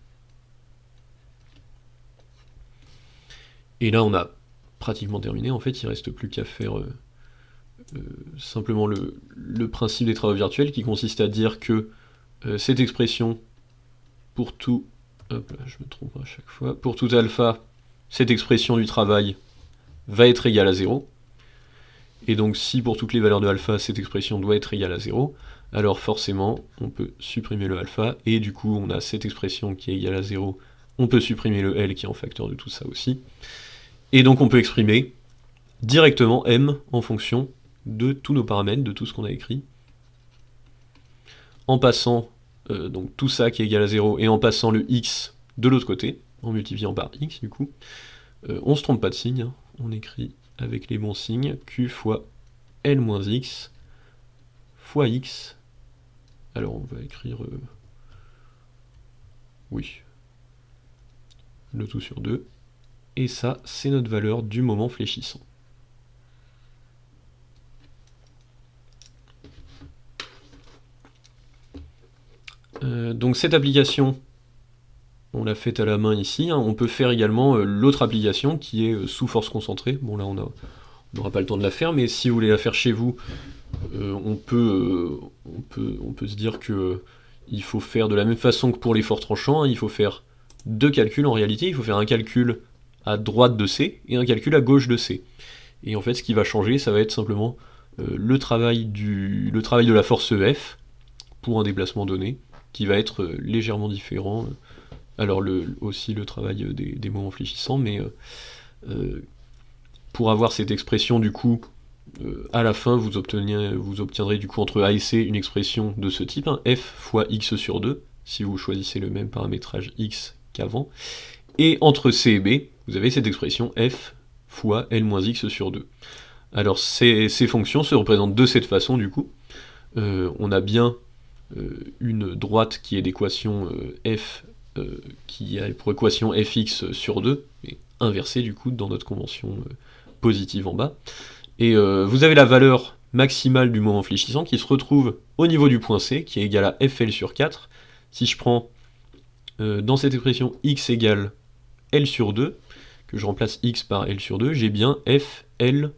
Et là on a pratiquement terminé, en fait il reste plus qu'à faire simplement le principe des travaux virtuels qui consiste à dire que cette expression pour tout, hop là je me trompe à chaque fois, pour tout alpha, cette expression du travail va être égale à 0, et donc si pour toutes les valeurs de alpha cette expression doit être égale à 0, alors forcément on peut supprimer le alpha, et du coup on a cette expression qui est égale à 0, on peut supprimer le L qui est en facteur de tout ça aussi, et donc on peut exprimer directement M en fonction de tous nos paramètres, de tout ce qu'on a écrit, en passant donc tout ça qui est égal à 0, et en passant le x de l'autre côté, en multipliant par x du coup. On se trompe pas de signe, hein, on écrit avec les bons signes, Q fois L moins X fois X. Alors on va écrire... oui. Le tout sur 2. Et ça, c'est notre valeur du moment fléchissant. Donc cette application, on l'a faite à la main ici, hein. On peut faire également l'autre application qui est sous force concentrée. Bon là on n'aura pas le temps de la faire, mais si vous voulez la faire chez vous, on peut se dire que il faut faire de la même façon que pour les forts tranchants, hein. Il faut faire deux calculs en réalité, il faut faire un calcul à droite de C et un calcul à gauche de C. Et en fait, ce qui va changer, ça va être simplement le travail de la force F pour un déplacement donné, qui va être légèrement différent. Alors aussi le travail des moments fléchissants, mais pour avoir cette expression du coup, à la fin vous obtiendrez du coup entre A et C une expression de ce type, hein, f fois x sur 2, si vous choisissez le même paramétrage x qu'avant, et entre C et B, vous avez cette expression f fois L moins x sur 2. Alors ces fonctions se représentent de cette façon du coup. On a bien une droite qui est d'équation f qui a pour équation fx sur 2, et inversée du coup dans notre convention positive en bas. Et vous avez la valeur maximale du moment fléchissant qui se retrouve au niveau du point C, qui est égal à fl sur 4. Si je prends dans cette expression x égale L sur 2, que je remplace x par L sur 2, j'ai bien fl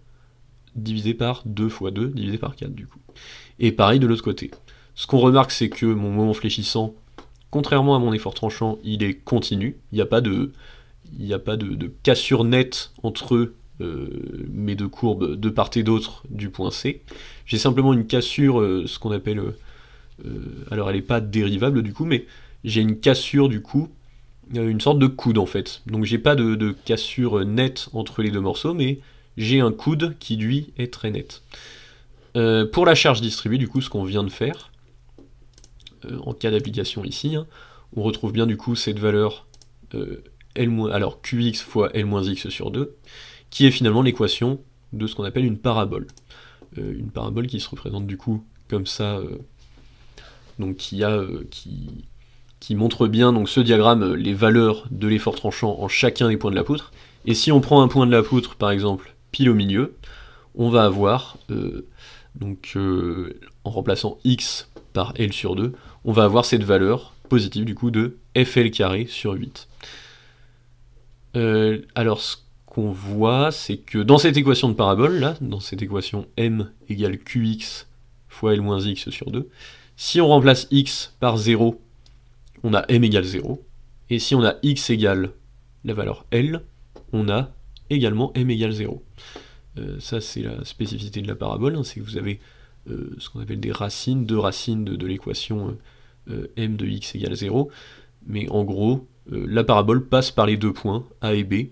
divisé par 2 fois 2 divisé par 4 du coup. Et pareil de l'autre côté. Ce qu'on remarque, c'est que mon moment fléchissant, contrairement à mon effort tranchant, il est continu. Il n'y a pas de cassure nette entre mes deux courbes de part et d'autre du point C. J'ai simplement une cassure, ce qu'on appelle... alors elle n'est pas dérivable du coup, mais j'ai une cassure du coup, une sorte de coude en fait. Donc j'ai pas de cassure nette entre les deux morceaux, mais j'ai un coude qui lui est très net. Pour la charge distribuée, du coup, ce qu'on vient de faire, en cas d'application ici, hein, on retrouve bien du coup cette valeur alors qx fois L moins x sur 2, qui est finalement l'équation de ce qu'on appelle une parabole. Une parabole qui se représente du coup comme ça, donc qui montre bien donc ce diagramme les valeurs de l'effort tranchant en chacun des points de la poutre. Et si on prend un point de la poutre, par exemple, pile au milieu, on va avoir, en remplaçant x par L sur 2, on va avoir cette valeur positive du coup de FL carré sur 8. Alors ce qu'on voit, c'est que dans cette équation de parabole, là, dans cette équation m égale qx fois L moins x sur 2, si on remplace x par 0, on a m égale 0, et si on a x égale la valeur L, on a également m égale 0. Ça c'est la spécificité de la parabole, hein, c'est que vous avez ce qu'on appelle des racines, deux racines de l'équation m de x égale 0, mais en gros, la parabole passe par les deux points A et B,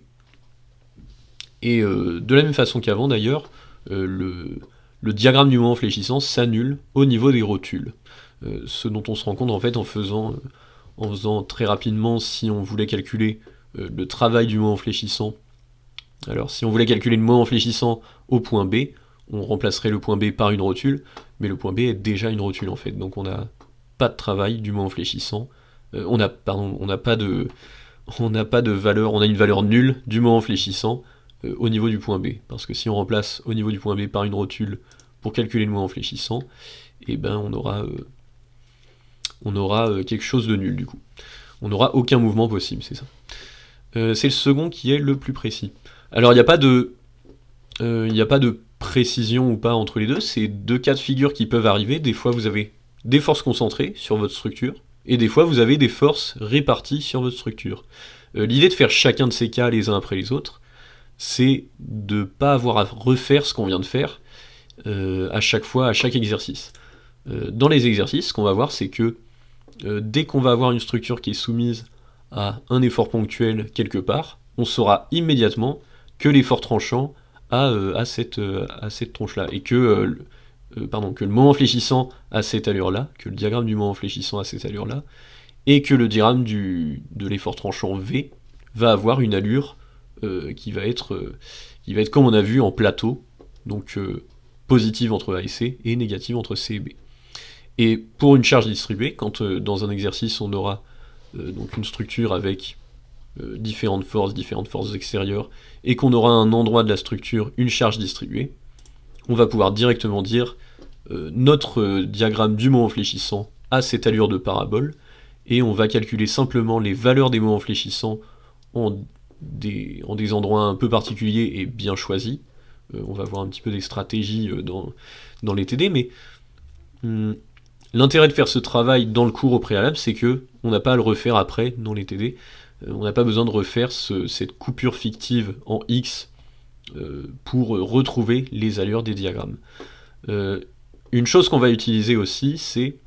et de la même façon qu'avant d'ailleurs, le diagramme du moment fléchissant s'annule au niveau des rotules. Ce dont on se rend compte en fait en faisant très rapidement, si on voulait calculer le travail du moment fléchissant. Alors si on voulait calculer le moment fléchissant au point B, on remplacerait le point B par une rotule, mais le point B est déjà une rotule en fait, donc on n'a pas de travail du moment fléchissant, on n'a pas de valeur, on a une valeur nulle du moment fléchissant au niveau du point B, parce que si on remplace au niveau du point B par une rotule pour calculer le moment fléchissant, et ben on aura quelque chose de nul du coup. On n'aura aucun mouvement possible, c'est ça. C'est le second qui est le plus précis. Alors il n'y a pas de précision ou pas entre les deux, c'est deux cas de figure qui peuvent arriver. Des fois vous avez des forces concentrées sur votre structure, et des fois vous avez des forces réparties sur votre structure. L'idée de faire chacun de ces cas les uns après les autres, c'est de ne pas avoir à refaire ce qu'on vient de faire à chaque fois, à chaque exercice. Dans les exercices, ce qu'on va voir, c'est que dès qu'on va avoir une structure qui est soumise à un effort ponctuel quelque part, on saura immédiatement que l'effort tranchant a cette tronche-là, et que le moment fléchissant a cette allure-là, que le diagramme du moment fléchissant a cette allure-là, et que le diagramme de l'effort tranchant V va avoir une allure qui va être comme on a vu en plateau, donc positive entre A et C, et négative entre C et B. Et pour une charge distribuée, quand dans un exercice on aura donc une structure avec différentes forces extérieures, et qu'on aura à un endroit de la structure une charge distribuée, on va pouvoir directement dire notre diagramme du moment fléchissant a cette allure de parabole, et on va calculer simplement les valeurs des moments fléchissants en des endroits un peu particuliers et bien choisis. On va voir un petit peu des stratégies dans les TD, mais l'intérêt de faire ce travail dans le cours au préalable, c'est que on n'a pas à le refaire après dans les TD. On n'a pas besoin de refaire cette coupure fictive en X pour retrouver les allures des diagrammes. Une chose qu'on va utiliser aussi, c'est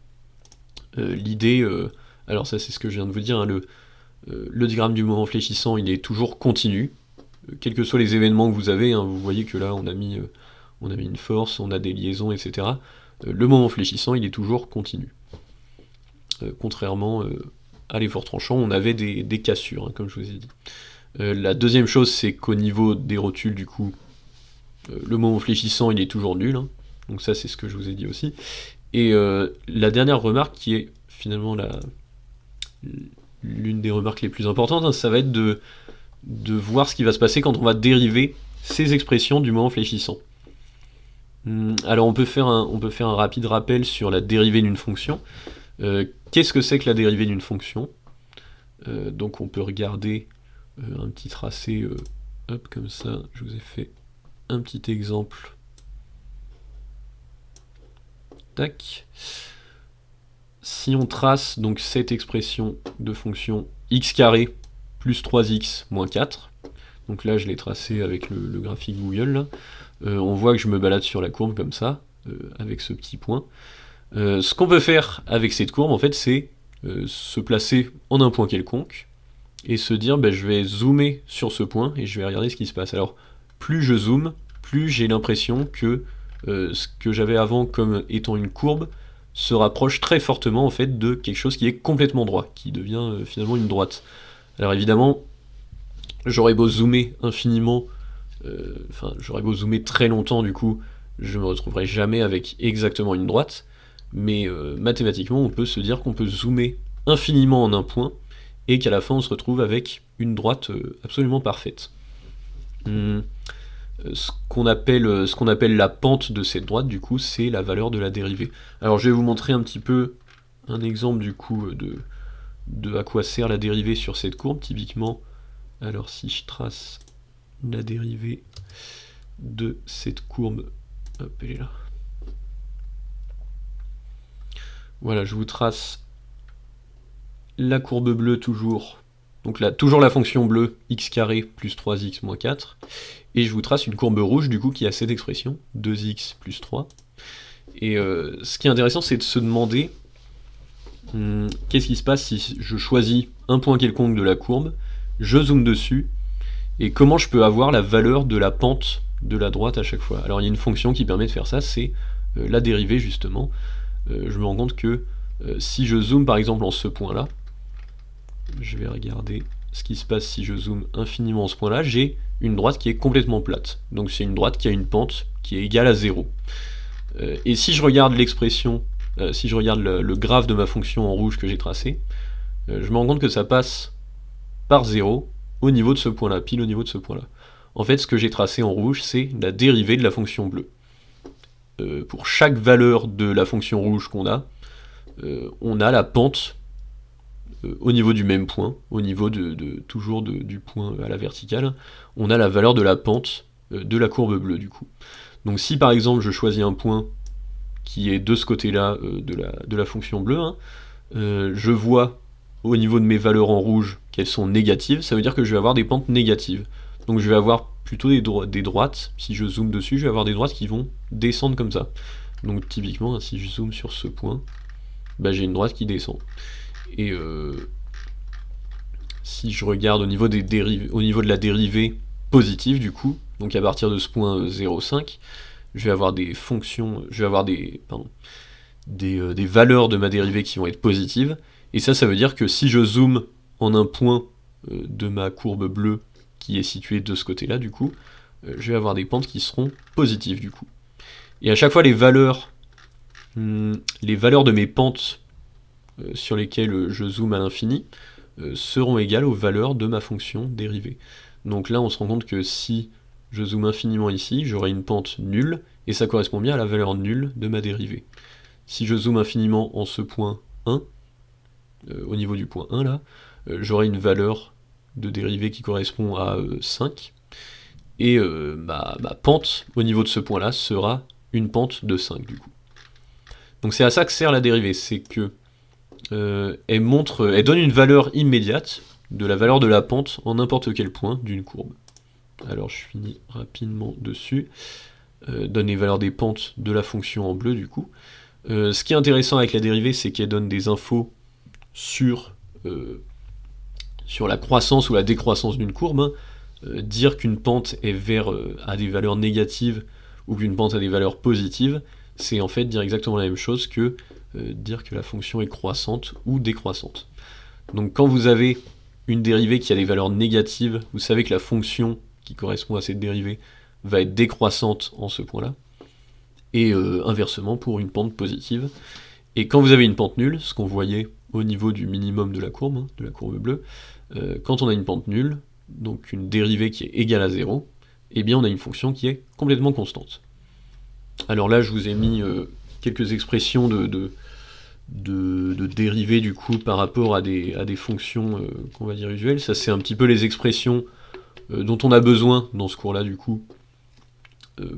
l'idée, alors ça c'est ce que je viens de vous dire, hein, le diagramme du mouvement fléchissant il est toujours continu, quels que soient les événements que vous avez, hein, vous voyez que là on a mis une force, on a des liaisons, etc. Le mouvement fléchissant il est toujours continu. Contrairement à l'effort tranchant, on avait des cassures, hein, comme je vous ai dit. La deuxième chose, c'est qu'au niveau des rotules, du coup, le mouvement fléchissant, il est toujours nul, hein. Donc ça, c'est ce que je vous ai dit aussi. Et la dernière remarque, qui est finalement l'une des remarques les plus importantes, hein, ça va être de voir ce qui va se passer quand on va dériver ces expressions du mouvement fléchissant. Alors on peut faire un rapide rappel sur la dérivée d'une fonction. Qu'est-ce que c'est que la dérivée d'une fonction? Donc on peut regarder un petit tracé, hop, comme ça, je vous ai fait un petit exemple. Tac. Si on trace donc cette expression de fonction x carré plus 3x moins 4, donc là je l'ai tracé avec le graphique Google, là, on voit que je me balade sur la courbe comme ça, avec ce petit point. Ce qu'on peut faire avec cette courbe, en fait, c'est se placer en un point quelconque, et se dire, je vais zoomer sur ce point, et je vais regarder ce qui se passe. Alors, plus je zoome, plus j'ai l'impression que ce que j'avais avant comme étant une courbe se rapproche très fortement en fait de quelque chose qui est complètement droit, qui devient finalement une droite. Alors évidemment, j'aurais beau zoomer infiniment, j'aurais beau zoomer très longtemps du coup, je me retrouverai jamais avec exactement une droite, mais mathématiquement on peut se dire qu'on peut zoomer infiniment en un point, et qu'à la fin on se retrouve avec une droite absolument parfaite. Ce qu'on appelle la pente de cette droite, du coup, c'est la valeur de la dérivée. Alors je vais vous montrer un petit peu un exemple du coup de à quoi sert la dérivée sur cette courbe, typiquement. Alors si je trace la dérivée de cette courbe, hop, elle est là. Voilà, je vous trace la courbe bleue toujours, donc là, toujours la fonction bleue, x carré plus 3x moins 4, et je vous trace une courbe rouge du coup qui a cette expression, 2x plus 3. Et ce qui est intéressant, c'est de se demander qu'est-ce qui se passe si je choisis un point quelconque de la courbe, je zoome dessus, et comment je peux avoir la valeur de la pente de la droite à chaque fois. Alors il y a une fonction qui permet de faire ça, c'est la dérivée justement. Je me rends compte que si je zoome par exemple en ce point-là, je vais regarder ce qui se passe si je zoome infiniment en ce point-là, j'ai une droite qui est complètement plate. Donc c'est une droite qui a une pente qui est égale à 0. Et si je regarde l'expression, si je regarde le graphe de ma fonction en rouge que j'ai tracé, je me rends compte que ça passe par 0 au niveau de ce point-là, pile au niveau de ce point-là. En fait, ce que j'ai tracé en rouge, c'est la dérivée de la fonction bleue. Pour chaque valeur de la fonction rouge qu'on a, on a la pente au niveau du même point, au niveau toujours du point à la verticale, on a la valeur de la pente de la courbe bleue du coup. Donc si par exemple je choisis un point qui est de ce côté-là de la fonction bleue, hein, je vois au niveau de mes valeurs en rouge qu'elles sont négatives, ça veut dire que je vais avoir des pentes négatives. Donc je vais avoir plutôt des droites, si je zoome dessus, je vais avoir des droites qui vont descendre comme ça. Donc typiquement, si je zoome sur ce point, j'ai une droite qui descend. Et si je regarde au niveau de la dérivée positive du coup, donc à partir de ce point 0,5, je vais avoir des fonctions, je vais avoir des valeurs de ma dérivée qui vont être positives, et ça veut dire que si je zoome en un point de ma courbe bleue qui est située de ce côté-là du coup, je vais avoir des pentes qui seront positives du coup. Et à chaque fois les valeurs de mes pentes sur lesquelles je zoome à l'infini seront égales aux valeurs de ma fonction dérivée. Donc là on se rend compte que si je zoome infiniment ici, j'aurai une pente nulle, et ça correspond bien à la valeur nulle de ma dérivée. Si je zoome infiniment en ce point 1, au niveau du point 1 là, j'aurai une valeur de dérivée qui correspond à 5, et ma pente au niveau de ce point là sera une pente de 5 du coup. Donc c'est à ça que sert la dérivée, c'est que elle donne une valeur immédiate de la valeur de la pente en n'importe quel point d'une courbe. alors je finis rapidement dessus, donne les valeurs des pentes de la fonction en bleu du coup. Ce qui est intéressant avec la dérivée, c'est qu'elle donne des infos sur la croissance ou la décroissance d'une courbe, hein. Dire qu'une pente est a des valeurs négatives ou qu'une pente a des valeurs positives, c'est en fait dire exactement la même chose que dire que la fonction est croissante ou décroissante. Donc quand vous avez une dérivée qui a des valeurs négatives, vous savez que la fonction qui correspond à cette dérivée va être décroissante en ce point-là, et inversement pour une pente positive. Et quand vous avez une pente nulle, ce qu'on voyait au niveau du minimum de la courbe, hein, de la courbe bleue, quand on a une pente nulle, donc une dérivée qui est égale à 0, eh bien on a une fonction qui est complètement constante. Alors là, je vous ai mis quelques expressions de dérivées du coup par rapport à des fonctions qu'on va dire usuelles. Ça, c'est un petit peu les expressions dont on a besoin dans ce cours-là du coup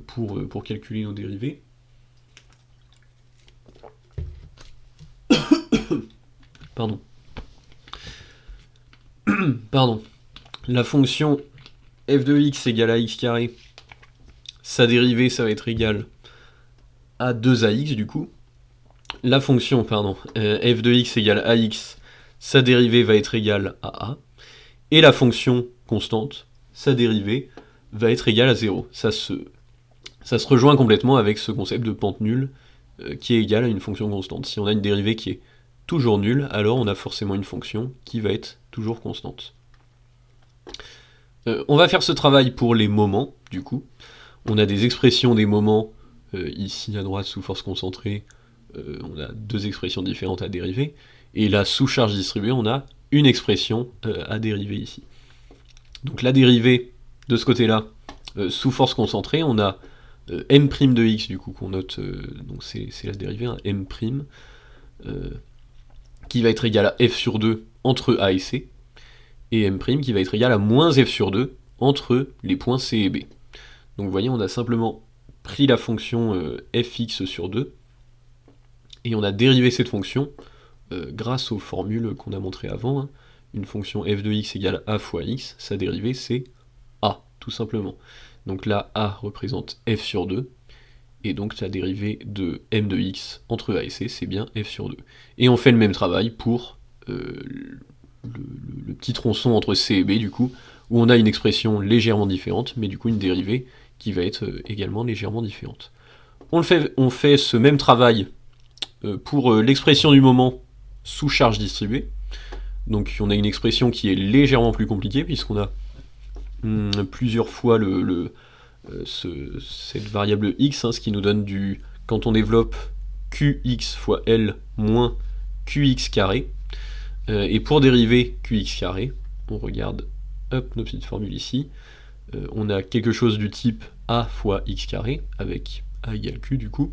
pour calculer nos dérivées. Pardon. Pardon. La fonction f de x égale à x carré, sa dérivée, ça va être égal à 2ax du coup. La fonction, f de x égale ax, sa dérivée va être égale à a. Et la fonction constante, sa dérivée, va être égale à 0. Ça se rejoint complètement avec ce concept de pente nulle qui est égal à une fonction constante. Si on a une dérivée qui est toujours nulle, alors on a forcément une fonction qui va être toujours constante. On va faire ce travail pour les moments, du coup. On a des expressions des moments, ici à droite sous force concentrée, on a deux expressions différentes à dériver, et là sous charge distribuée, on a une expression à dériver ici. Donc la dérivée de ce côté-là, sous force concentrée, on a m' de x du coup qu'on note, donc c'est la dérivée, hein, m', qui va être égal à f sur 2 entre a et c, et m' qui va être égal à moins f sur 2 entre les points c et b. Donc vous voyez, on a simplement pris la fonction fx sur 2, et on a dérivé cette fonction grâce aux formules qu'on a montrées avant, hein. Une fonction f de x égale a fois x, sa dérivée c'est a, tout simplement. Donc là, a représente f sur 2, et donc la dérivée de m de x entre a et c, c'est bien f sur 2. Et on fait le même travail pour le petit tronçon entre c et b, du coup, où on a une expression légèrement différente, mais du coup une dérivée qui va être également légèrement différente. On fait ce même travail pour l'expression du moment sous charge distribuée. Donc on a une expression qui est légèrement plus compliquée, puisqu'on a plusieurs fois cette variable x, hein, ce qui nous donne quand on développe qx fois l moins qx carré. Et pour dériver qx carré, on regarde nos petites formules ici, on a quelque chose du type a fois x carré, avec a égale q du coup,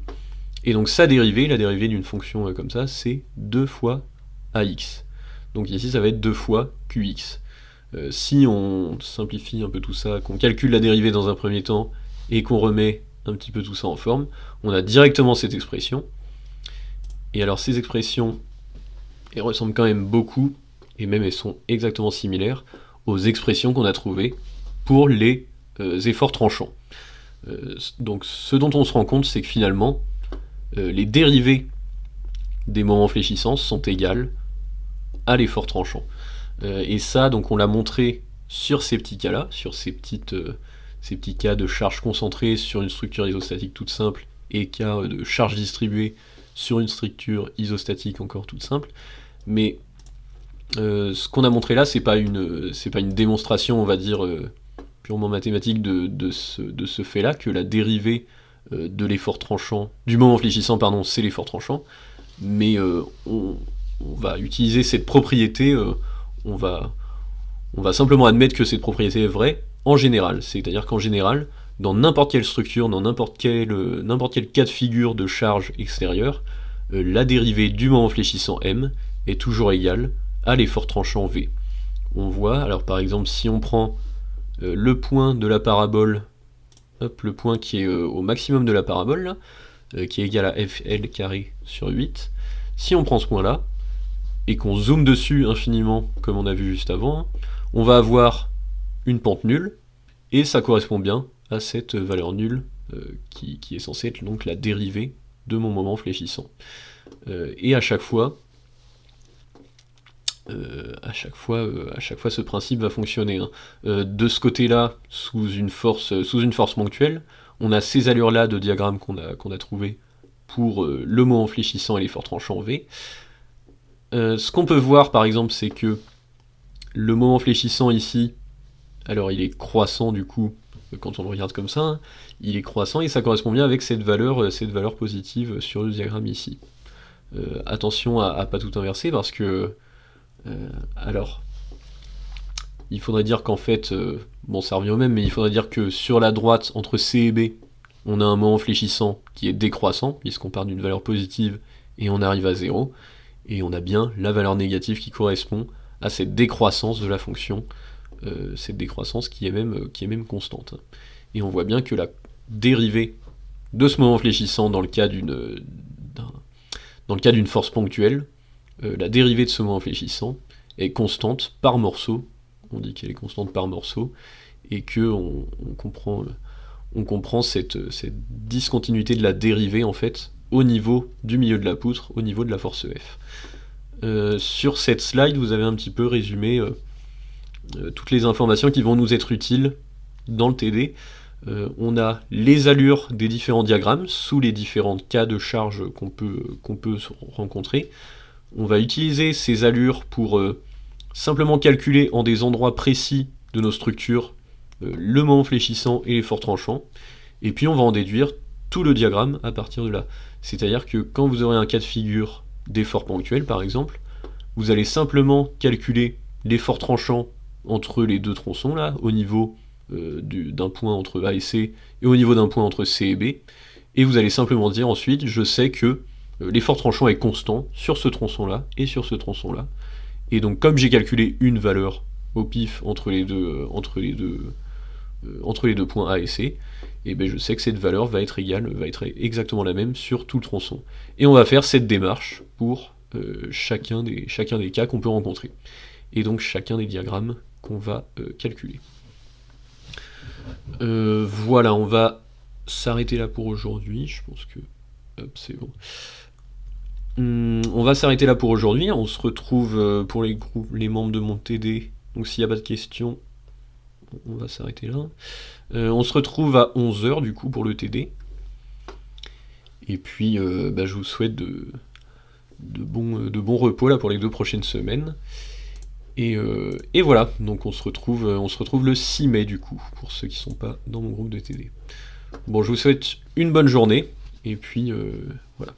et donc sa dérivée, la dérivée d'une fonction comme ça, c'est 2 fois ax. Donc ici ça va être 2 fois qx. Si on simplifie un peu tout ça, qu'on calcule la dérivée dans un premier temps, et qu'on remet un petit peu tout ça en forme, on a directement cette expression. Et alors ces expressions, elles ressemblent quand même beaucoup, et même elles sont exactement similaires aux expressions qu'on a trouvées pour les efforts tranchants. Donc ce dont on se rend compte, c'est que finalement, les dérivées des moments fléchissants sont égales à l'effort tranchant. Et ça, donc on l'a montré sur ces petits cas-là, sur ces petits cas de charge concentrée sur une structure isostatique toute simple, et cas de charge distribuée sur une structure isostatique encore toute simple. Mais ce qu'on a montré là, c'est pas une démonstration, on va dire, purement mathématique de ce fait-là, que la dérivée de l'effort tranchant, du moment fléchissant, pardon, c'est l'effort tranchant, mais on va utiliser cette propriété, on va simplement admettre que cette propriété est vraie en général, c'est-à-dire qu'en général, dans n'importe quelle structure, dans n'importe quel cas de figure de charge extérieure, la dérivée du moment fléchissant m est toujours égale à l'effort tranchant v. On voit, alors par exemple, si on prend le point de la parabole, le point qui est au maximum de la parabole, là, qui est égal à fl carré sur 8, si on prend ce point-là, et qu'on zoome dessus infiniment, comme on a vu juste avant, on va avoir une pente nulle, et ça correspond bien à cette valeur nulle qui est censée être donc la dérivée de mon moment fléchissant. Et à chaque fois, ce principe va fonctionner, hein. De ce côté-là, sous une force ponctuelle, on a ces allures-là de diagramme qu'on a trouvé pour le moment fléchissant et l'effort tranchant V. Ce qu'on peut voir par exemple, c'est que le moment fléchissant ici, alors il est croissant du coup, quand on le regarde comme ça, hein, il est croissant et ça correspond bien avec cette valeur positive sur le diagramme ici. Attention à pas tout inverser parce que alors il faudrait dire qu'en fait, bon ça revient au même, mais il faudrait dire que sur la droite entre C et B, on a un moment fléchissant qui est décroissant, puisqu'on part d'une valeur positive et on arrive à 0, et on a bien la valeur négative qui correspond à cette décroissance de la fonction, cette décroissance qui est même constante. Et on voit bien que la dérivée de ce moment fléchissant dans le cas d'une force ponctuelle, la dérivée de ce moment fléchissant est constante par morceau, on dit qu'elle est constante par morceau, et que on comprend cette discontinuité de la dérivée en fait au niveau du milieu de la poutre, au niveau de la force F. Sur cette slide, vous avez un petit peu résumé toutes les informations qui vont nous être utiles dans le TD. On a les allures des différents diagrammes sous les différents cas de charge qu'on peut rencontrer. On va utiliser ces allures pour simplement calculer en des endroits précis de nos structures le moment fléchissant et l'effort tranchant, et puis on va en déduire tout le diagramme à partir de là. C'est-à-dire que quand vous aurez un cas de figure d'effort ponctuel par exemple, vous allez simplement calculer l'effort tranchant entre les deux tronçons là, au niveau d'un point entre A et C, et au niveau d'un point entre C et B, et vous allez simplement dire ensuite, je sais que l'effort tranchant est constant sur ce tronçon-là et sur ce tronçon-là, et donc comme j'ai calculé une valeur au pif entre les deux points A et C, et ben je sais que cette valeur va être exactement la même sur tout le tronçon. Et on va faire cette démarche pour chacun des cas qu'on peut rencontrer, et donc chacun des diagrammes qu'on va calculer. Voilà, on va s'arrêter là pour aujourd'hui, je pense que... Hop, c'est bon. On va s'arrêter là pour aujourd'hui, on se retrouve pour les membres de mon TD, donc s'il n'y a pas de questions, on va s'arrêter là. On se retrouve à 11h du coup pour le TD, et puis je vous souhaite de bons repos là pour les 2 prochaines semaines, et voilà, donc on se retrouve le 6 mai du coup, pour ceux qui sont pas dans mon groupe de TD. Bon, je vous souhaite une bonne journée, et puis voilà.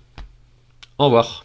Au revoir.